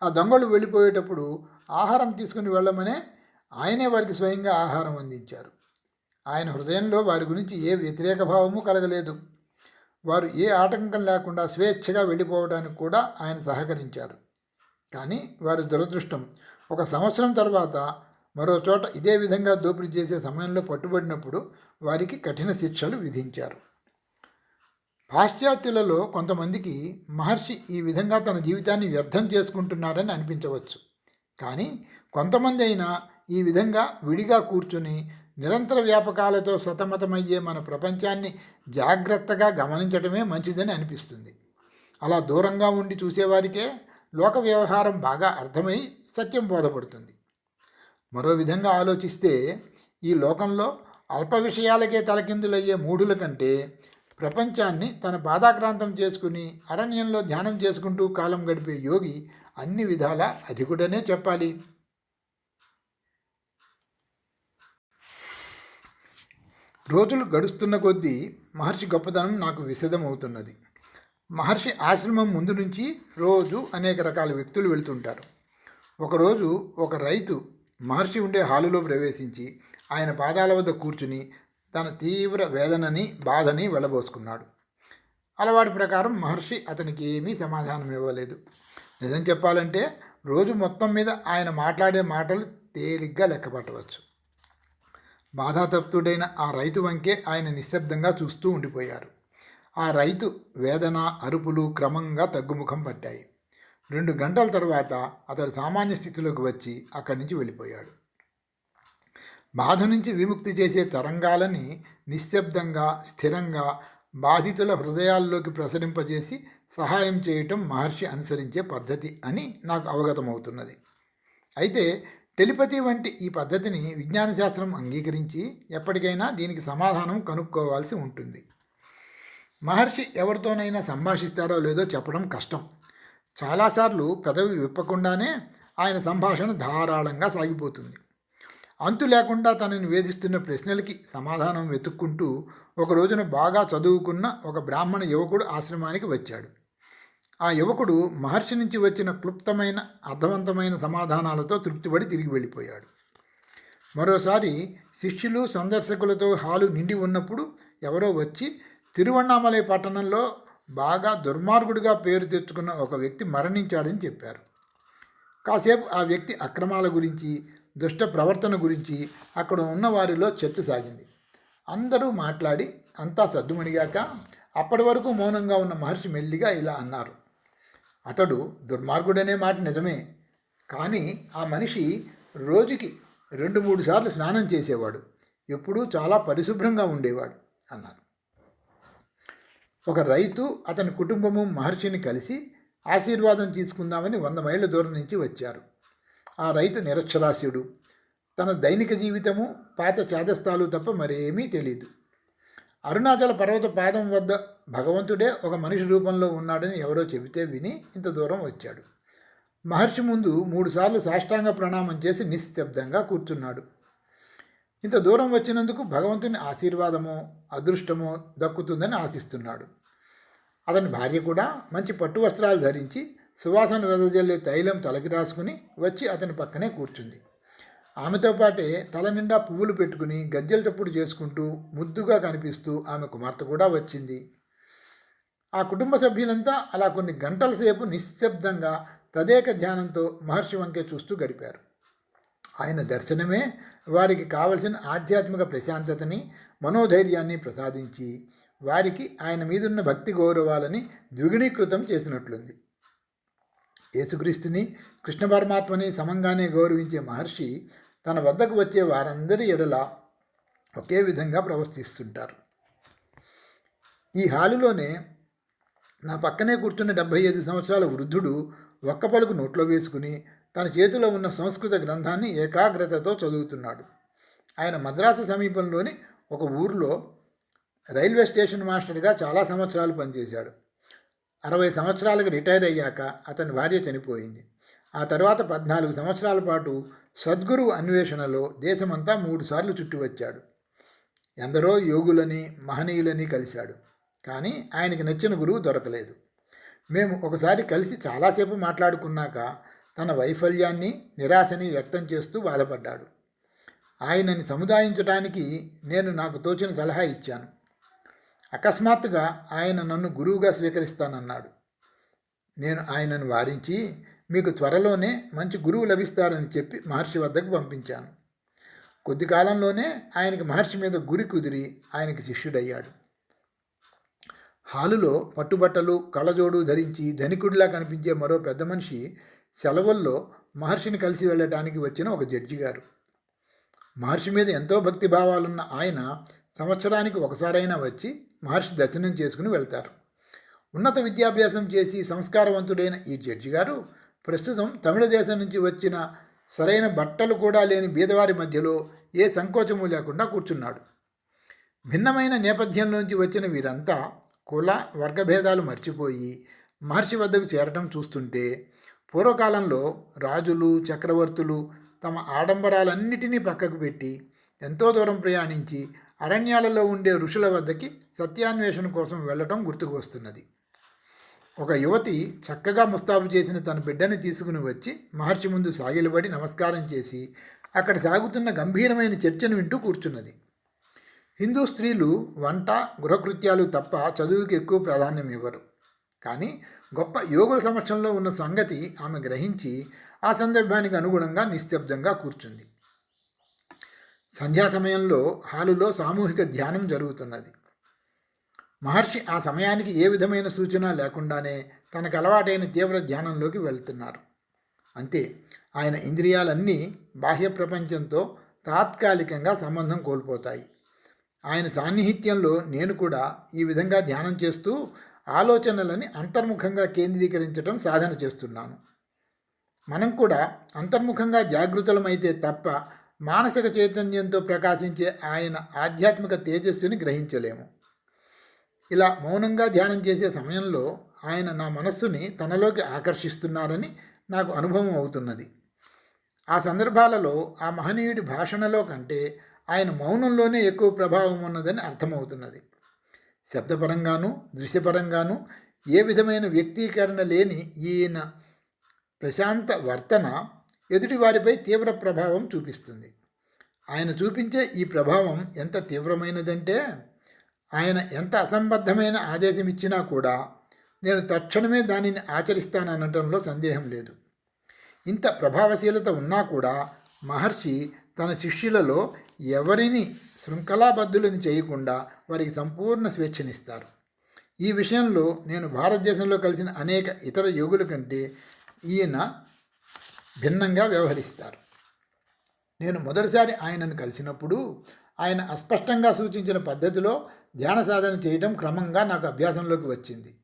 ఆ దొంగలు వెళ్ళిపోయేటప్పుడు ఆహారం తీసుకుని వెళ్ళమనే ఆయనే వారికి స్వయంగా ఆహారం అందించారు. ఆయన హృదయంలో వారి గురించి ఏ వ్యతిరేక భావము కలగలేదు. వారు ఏ ఆటంకం లేకుండా స్వేచ్ఛగా వెళ్ళిపోవడానికి కూడా ఆయన సహకరించారు. కానీ వారి దురదృష్టం, 1 సంవత్సరం తర్వాత మరో చోట ఇదే విధంగా దోపిడీ చేసే సమయంలో పట్టుబడినప్పుడు వారికి కఠిన శిక్షలు విధించారు. పాశ్చాత్యులలో కొంతమందికి మహర్షి ఈ విధంగా తన జీవితాన్ని వ్యర్థం చేసుకుంటున్నారని అనిపించవచ్చు. కానీ కొంతమంది అయినా ఈ విధంగా విడిగా కూర్చుని నిరంతర వ్యాపకాలతో సతమతమయ్యే మన ప్రపంచాన్ని జాగ్రత్తగా గమనించడమే మంచిదని అనిపిస్తుంది. అలా దూరంగా ఉండి చూసేవారికే లోక వ్యవహారం బాగా అర్థమై సత్యం బోధపడుతుంది. మరో విధంగా ఆలోచిస్తే ఈ లోకంలో అల్ప విషయాలకే తలకిందులయ్యే మూఢుల కంటే ప్రపంచాన్ని తన పాదాక్రాంతం చేసుకుని అరణ్యంలో ధ్యానం చేసుకుంటూ కాలం గడిపే యోగి అన్ని విధాలా అధికుడనే చెప్పాలి. రోజులు గడుస్తున్న కొద్దీ మహర్షి గొప్పతనం నాకు విశదమవుతున్నది. మహర్షి ఆశ్రమం ముందు నుంచి రోజు అనేక రకాల వ్యక్తులు వెళ్తుంటారు. ఒకరోజు ఒక రైతు మహర్షి ఉండే హాలులో ప్రవేశించి ఆయన పాదాల వద్ద కూర్చుని తన తీవ్ర వేదనని, బాధని వెళ్ళబోసుకున్నాడు. అలవాటు ప్రకారం మహర్షి అతనికి ఏమీ సమాధానం ఇవ్వలేదు. నిజం చెప్పాలంటే రోజు మొత్తం మీద ఆయన మాట్లాడే మాటలు తేలిగ్గా లెక్కపట్టవచ్చు. బాధాతప్తుడైన ఆ రైతు వంకే ఆయన నిశ్శబ్దంగా చూస్తూ ఉండిపోయారు. ఆ రైతు వేదన, అరుపులు క్రమంగా తగ్గుముఖం పట్టాయి. 2 గంటల తర్వాత అతడు సామాన్య స్థితిలోకి వచ్చి అక్కడి నుంచి వెళ్ళిపోయాడు. బాధ నుంచి విముక్తి చేసే తరంగాలని నిశ్శబ్దంగా స్థిరంగా బాధితుల హృదయాల్లోకి ప్రసరింపజేసి సహాయం చేయటం మహర్షి అనుసరించే పద్ధతి అని నాకు అవగతమవుతున్నది. అయితే టెలిపతి వంటి ఈ పద్ధతిని విజ్ఞాన శాస్త్రం అంగీకరించి ఎప్పటికైనా దీనికి సమాధానం కనుక్కోవాల్సి ఉంటుంది. మహర్షి ఎవరితోనైనా సంభాషిస్తారో లేదో చెప్పడం కష్టం. చాలాసార్లు పెదవి విప్పకుండానే ఆయన సంభాషణ ధారాళంగా సాగిపోతుంది. అంతు లేకుండా తనని వేధిస్తున్న ప్రశ్నలకి సమాధానం వెతుక్కుంటూ ఒక రోజున బాగా చదువుకున్న ఒక బ్రాహ్మణ యువకుడు ఆశ్రమానికి వచ్చాడు. ఆ యువకుడు మహర్షి నుంచి వచ్చిన క్లుప్తమైన అర్థవంతమైన సమాధానాలతో తృప్తిపడి తిరిగి వెళ్ళిపోయాడు. మరోసారి శిష్యులు సందర్శకులతో హాలు నిండి ఉన్నప్పుడు ఎవరో వచ్చి తిరువణ్ణామలై పట్టణంలో బాగా దుర్మార్గుడిగా పేరు తెచ్చుకున్న ఒక వ్యక్తి మరణించాడని చెప్పారు. కాసేపు ఆ వ్యక్తి అక్రమాల గురించి దుష్ట ప్రవర్తన గురించి అక్కడ ఉన్న వారిలో చర్చ సాగింది. అందరూ మాట్లాడి అంతా సద్దుమణిగాక అప్పటి వరకు మౌనంగా ఉన్న మహర్షి మెల్లిగా ఇలా అన్నారు: అతడు దుర్మార్గుడనే మాట నిజమే, కానీ ఆ మనిషి రోజుకి 2-3 సార్లు స్నానం చేసేవాడు, ఎప్పుడూ చాలా పరిశుభ్రంగా ఉండేవాడు అన్నారు. ఒక రైతు అతని కుటుంబము మహర్షిని కలిసి ఆశీర్వాదం తీసుకుందామని 100 మైళ్ళ దూరం నుంచి వచ్చారు. ఆ రైతు నిరక్షరాస్యుడు. తన దైనిక జీవితము పాత చేదస్తాలు తప్ప మరేమీ తెలియదు. అరుణాచల పర్వత పాదం వద్ద భగవంతుడే ఒక మనిషి రూపంలో ఉన్నాడని ఎవరో చెబితే విని ఇంత దూరం వచ్చాడు. మహర్షి ముందు 3 సార్లు సాష్టాంగ ప్రణామం చేసి నిశ్శబ్దంగా కూర్చున్నాడు. ఇంత దూరం వచ్చినందుకు భగవంతుని ఆశీర్వాదమో అదృష్టమో దక్కుతుందని ఆశిస్తున్నాడు. అతని భార్య కూడా మంచి పట్టు వస్త్రాలు ధరించి సువాసన వెదజల్లే తైలం తలకి రాసుకుని వచ్చి అతని పక్కనే కూర్చుంది. ఆమెతో పాటే తల నిండా పువ్వులు పెట్టుకుని గజ్జెల చప్పుడు చేసుకుంటూ ముద్దుగా కనిపిస్తూ ఆమె కుమార్తె కూడా వచ్చింది. ఆ కుటుంబ సభ్యులంతా అలా కొన్ని గంటల సేపు నిశ్శబ్దంగా తదేక ధ్యానంతో మహర్షి వంకే చూస్తూ గడిపారు. ఆయన దర్శనమే వారికి కావలసిన ఆధ్యాత్మిక ప్రశాంతతని మనోధైర్యాన్ని ప్రసాదించి వారికి ఆయన మీదున్న భక్తి గౌరవాలని ద్విగుణీకృతం చేసినట్లుంది. యేసుక్రీస్తుని కృష్ణ పరమాత్మని సమంగానే గౌరవించే మహర్షి తన వద్దకు వచ్చే వారందరి ఎడల ఒకే విధంగా ప్రవర్తిస్తుంటారు. ఈ హాలులోనే నా పక్కనే కూర్చున్న 75 సంవత్సరాల వృద్ధుడు ఒక్క పలుకు నోట్లో వేసుకుని తన చేతిలో ఉన్న సంస్కృత గ్రంథాన్ని ఏకాగ్రతతో చదువుతున్నాడు. ఆయన మద్రాసు సమీపంలోని ఒక ఊరిలో రైల్వే స్టేషన్ మాస్టర్గా చాలా సంవత్సరాలు పనిచేశాడు. 60 సంవత్సరాలకు రిటైర్ అయ్యాక అతని భార్య చనిపోయింది. ఆ తర్వాత 14 సంవత్సరాల పాటు సద్గురువు అన్వేషణలో దేశమంతా 3 సార్లు చుట్టి వచ్చాడు. ఎందరో యోగులని మహనీయులని కలిశాడు. కానీ ఆయనకి నచ్చిన గురువు దొరకలేదు. మేము ఒకసారి కలిసి చాలాసేపు మాట్లాడుకున్నాక తన వైఫల్యాన్ని నిరాశని వ్యక్తం చేస్తూ బాధపడ్డాడు. ఆయనని సముదాయించడానికి నేను నాకు తోచిన సలహా ఇచ్చాను. అకస్మాత్తుగా ఆయన నన్ను గురువుగా స్వీకరిస్తానన్నాడు. నేను ఆయనను వారించి మీకు త్వరలోనే మంచి గురువు లభిస్తారని చెప్పి మహర్షి వద్దకు పంపించాను. కొద్ది కాలంలోనే ఆయనకి మహర్షి మీద గురి కుదిరి ఆయనకి శిష్యుడయ్యాడు. హాలులో పట్టుబట్టలు కళ్ళజోడు ధరించి ధనికుడిలా కనిపించే మరో పెద్ద మనిషి సెలవుల్లో మహర్షిని కలిసి వెళ్ళటానికి వచ్చిన ఒక జడ్జి గారు. మహర్షి మీద ఎంతో భక్తి భావాలున్న ఆయన సంవత్సరానికి ఒకసారైనా వచ్చి మహర్షి దర్శనం చేసుకుని వెళ్తారు. ఉన్నత విద్యాభ్యాసం చేసి సంస్కారవంతుడైన ఈ జడ్జి గారు ప్రస్తుతం తమిళ దేశం నుంచి వచ్చిన సరైన బట్టలు కూడా లేని బీదవారి మధ్యలో ఏ సంకోచము లేకుండా కూర్చున్నాడు. భిన్నమైన నేపథ్యంలోంచి వచ్చిన వీరంతా కుల వర్గభేదాలు మర్చిపోయి మహర్షి వద్దకు చేరటం చూస్తుంటే పూర్వకాలంలో రాజులు చక్రవర్తులు తమ ఆడంబరాలన్నిటినీ పక్కకు పెట్టి ఎంతో దూరం ప్రయాణించి అరణ్యాలలో ఉండే ఋషుల వద్దకి సత్యాన్వేషణ కోసం వెళ్ళటం గుర్తుకు వస్తున్నది. ఒక యువతి చక్కగా ముస్తాబు చేసిన తన బిడ్డని తీసుకుని వచ్చి మహర్షి ముందు సాగిలబడి నమస్కారం చేసి అక్కడ సాగుతున్న గంభీరమైన చర్చను వింటూ కూర్చున్నది. హిందూ స్త్రీలు వంట గృహకృత్యాలు తప్ప చదువుకి ఎక్కువ ప్రాధాన్యం ఇవ్వరు. కానీ గొప్ప యోగుల సమక్షంలో ఉన్న సంగతి ఆమె గ్రహించి ఆ సందర్భానికి అనుగుణంగా నిశ్శబ్దంగా కూర్చుంది. సంధ్యా సమయంలో హాలులో సామూహిక ధ్యానం జరుగుతున్నది. మహర్షి ఆ సమయానికి ఏ విధమైన సూచన లేకుండానే తనకు అలవాటైన తీవ్ర ధ్యానంలోకి వెళ్తున్నారు. అంతే, ఆయన ఇంద్రియాలన్నీ బాహ్య ప్రపంచంతో తాత్కాలికంగా సంబంధం కోల్పోతాయి. ఆయన సాన్నిహిత్యంలో నేను కూడా ఈ విధంగా ధ్యానం చేస్తూ ఆలోచనలని అంతర్ముఖంగా కేంద్రీకరించడం సాధన చేస్తున్నాను. మనం కూడా అంతర్ముఖంగా జాగృతులమైతే తప్ప మానసిక చైతన్యంతో ప్రకాశించే ఆయన ఆధ్యాత్మిక తేజస్సుని గ్రహించలేము. ఇలా మౌనంగా ధ్యానం చేసే సమయంలో ఆయన నా మనస్సుని తనలోకి ఆకర్షిస్తున్నారని నాకు అనుభవం అవుతున్నది. ఆ సందర్భాలలో ఆ మహనీయుడి భాషణలో కంటే ఆయన మౌనంలోనే ఎక్కువ ప్రభావం ఉన్నదని అర్థమవుతున్నది. శబ్దపరంగాను దృశ్యపరంగాను ఏ విధమైన వ్యక్తీకరణ లేని ఈయన ప్రశాంత వర్తన ఎదుటివారిపై తీవ్ర ప్రభావం చూపిస్తుంది. ఆయన చూపించే ఈ ప్రభావం ఎంత తీవ్రమైనదంటే ఆయన ఎంత అసంబద్ధమైన ఆదేశం ఇచ్చినా కూడా నేను తక్షణమే దానిని ఆచరిస్తాననటంలో సందేహం లేదు. ఇంత ప్రభావశీలత ఉన్నా కూడా మహర్షి తన శిష్యులలో ఎవరిని శృంఖలాబద్ధులని చేయకుండా వారికి సంపూర్ణ స్వేచ్ఛనిస్తారు. ఈ విషయంలో నేను భారతదేశంలో కలిసిన అనేక ఇతర యోగుల కంటే ఈయన భిన్నంగా వ్యవహరిస్తారు. నేను మొదటిసారి ఆయనను కలిసినప్పుడు ఆయన అస్పష్టంగా సూచించిన పద్ధతిలో ధ్యాన సాధన చేయడం క్రమంగా నాకు అభ్యాసంలోకి వచ్చింది.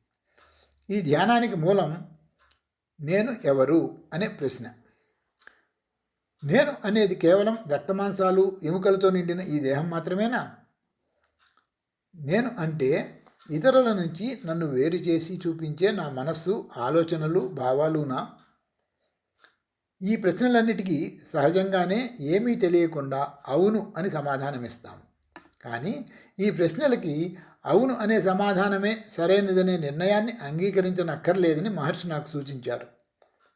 ఈ ధ్యానానికి మూలం నేను ఎవరు అనే ప్రశ్న. నేను అనేది కేవలం రక్తమాంసాలు ఎముకలతో నిండిన ఈ దేహం మాత్రమేనా? నేను అంటే ఇతరుల నుంచి నన్ను వేరు చేసి చూపించే నా మనస్సు, ఆలోచనలు, భావాలునా? ఈ ప్రశ్నలన్నిటికీ సహజంగానే ఏమీ తెలియకుండా అవును అని సమాధానమిస్తాము. కానీ ఈ ప్రశ్నలకి అవును అనే సమాధానమే సరైనదనే నిర్ణయాన్ని అంగీకరించనక్కర్లేదని మహర్షి నాకు సూచించారు.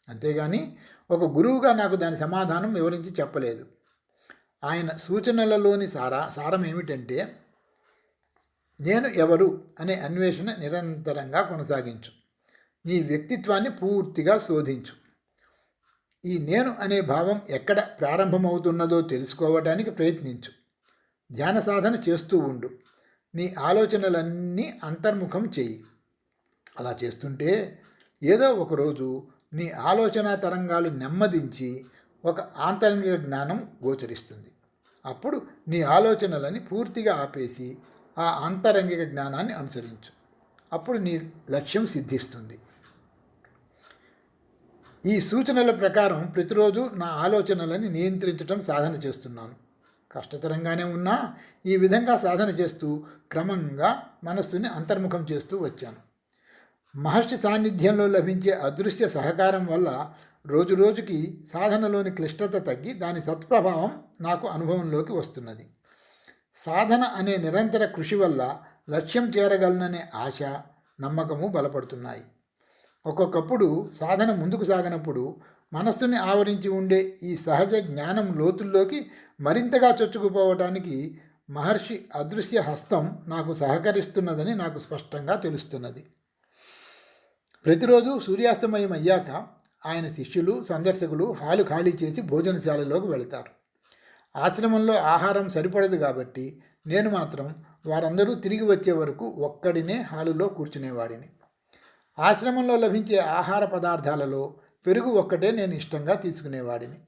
అంతేగాని ఒక గురువుగా నాకు దాని సమాధానం వివరించి చెప్పలేదు. ఆయన సూచనలలోని సారం ఏమిటంటే, నేను ఎవరు అనే అన్వేషణ నిరంతరంగా కొనసాగించు. నీ వ్యక్తిత్వాన్ని పూర్తిగా శోధించు. ఈ నేను అనే భావం ఎక్కడ ప్రారంభమవుతున్నదో తెలుసుకోవడానికి ప్రయత్నించు. ధ్యాన సాధన చేస్తూ ఉండు. నీ ఆలోచనలన్నీ అంతర్ముఖం చెయ్యి. అలా చేస్తుంటే ఏదో ఒకరోజు నీ ఆలోచన తరంగాలు నెమ్మదించి ఒక ఆంతరంగిక జ్ఞానం గోచరిస్తుంది. అప్పుడు నీ ఆలోచనలని పూర్తిగా ఆపేసి ఆ ఆంతరంగిక జ్ఞానాన్ని అనుసరించు. అప్పుడు నీ లక్ష్యం సిద్ధిస్తుంది. ఈ సూచనల ప్రకారం ప్రతిరోజు నా ఆలోచనలని నియంత్రించడం సాధన చేస్తున్నాను. కష్టతరంగానే ఉన్నా ఈ విధంగా సాధన చేస్తూ క్రమంగా మనస్సుని అంతర్ముఖం చేస్తూ వచ్చాను. మహర్షి సాన్నిధ్యంలో లభించే అదృశ్య సహకారం వల్ల రోజురోజుకి సాధనలోని క్లిష్టత తగ్గి దాని సత్ప్రభావం నాకు అనుభవంలోకి వస్తున్నది. సాధన అనే నిరంతర కృషి వల్ల లక్ష్యం చేరగలననే ఆశ, నమ్మకము బలపడుతున్నాయి. ఒక్కొక్కప్పుడు సాధన ముందుకు సాగినప్పుడు మనస్సుని ఆవరించి ఉండే ఈ సహజ జ్ఞానం లోతుల్లోకి మరింతగా చొచ్చుకుపోవటానికి మహర్షి అదృశ్య హస్తం నాకు సహకరిస్తున్నదని నాకు స్పష్టంగా తెలుస్తున్నది. ప్రతిరోజు సూర్యాస్తమయం అయ్యాక ఆయన శిష్యులు, సందర్శకులు హాలు ఖాళీ చేసి భోజనశాలలోకి వెళతారు. ఆశ్రమంలో ఆహారం సరిపడదు కాబట్టి నేను మాత్రం వారందరూ తిరిగి వచ్చే వరకు ఒక్కడినే హాలులో కూర్చునేవాడిని. ఆశ్రమంలో లభించే ఆహార పదార్థాలలో పెరుగు ఒక్కటే నేను ఇష్టంగా తీసుకునేవాడిని.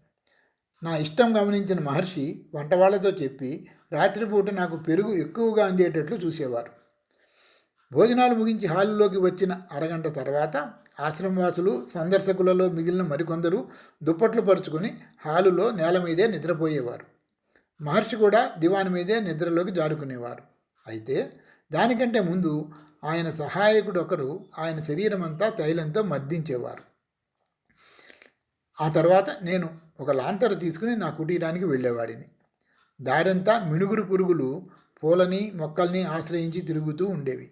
నా ఇష్టం గమనించిన మహర్షి వంటవాళ్లతో చెప్పి రాత్రిపూట నాకు పెరుగు ఎక్కువగా అందేటట్లు చూసేవారు. భోజనాలు ముగించి హాలులోకి వచ్చిన అరగంట తర్వాత ఆశ్రమవాసులు, సందర్శకులలో మిగిలిన మరికొందరు దుప్పట్లు పరుచుకొని హాలులో నేల మీదే నిద్రపోయేవారు. మహర్షి కూడా దివాని మీదే నిద్రలోకి జారుకునేవారు. అయితే దానికంటే ముందు ఆయన సహాయకుడు ఒకరు ఆయన శరీరమంతా తైలంతో మర్దించేవారు. ఆ తర్వాత నేను ఒక లాంతరు తీసుకుని నా కుటీరానికి వెళ్ళేవాడిని. దారంతా మినుగురు పురుగులు పూలని, మొక్కల్ని ఆశ్రయించి తిరుగుతూ ఉండేవి.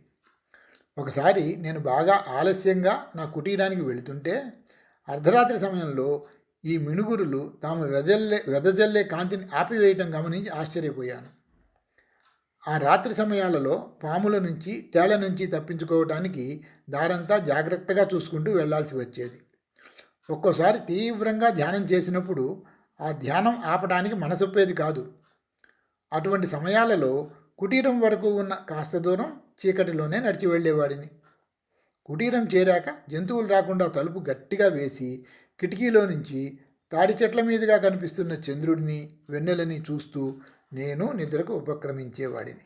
ఒకసారి నేను బాగా ఆలస్యంగా నా కుటీరానికి వెళుతుంటే అర్ధరాత్రి సమయంలో ఈ మినుగురులు తాము వెదజల్లే కాంతిని ఆపివేయటం గమనించి ఆశ్చర్యపోయాను. ఆ రాత్రి సమయాలలో పాముల నుంచి, తేళ్ల నుంచి తప్పించుకోవడానికి దారంతా జాగ్రత్తగా చూసుకుంటూ వెళ్లాల్సి వచ్చేది. ఒక్కోసారి తీవ్రంగా ధ్యానం చేసినప్పుడు ఆ ధ్యానం ఆపడానికి మనసొప్పేది కాదు. అటువంటి సమయాలలో కుటీరం వరకు ఉన్న కాస్త దూరం చీకటిలోనే నడిచి వెళ్ళేవాడిని. కుటీరం చేరాక జంతువులు రాకుండా తలుపు గట్టిగా వేసి కిటికీలో నుంచి తాడి చెట్ల మీదుగా కనిపిస్తున్న చంద్రుడిని వెన్నెలని చూస్తూ నేను నిద్రకు ఉపక్రమించేవాడిని.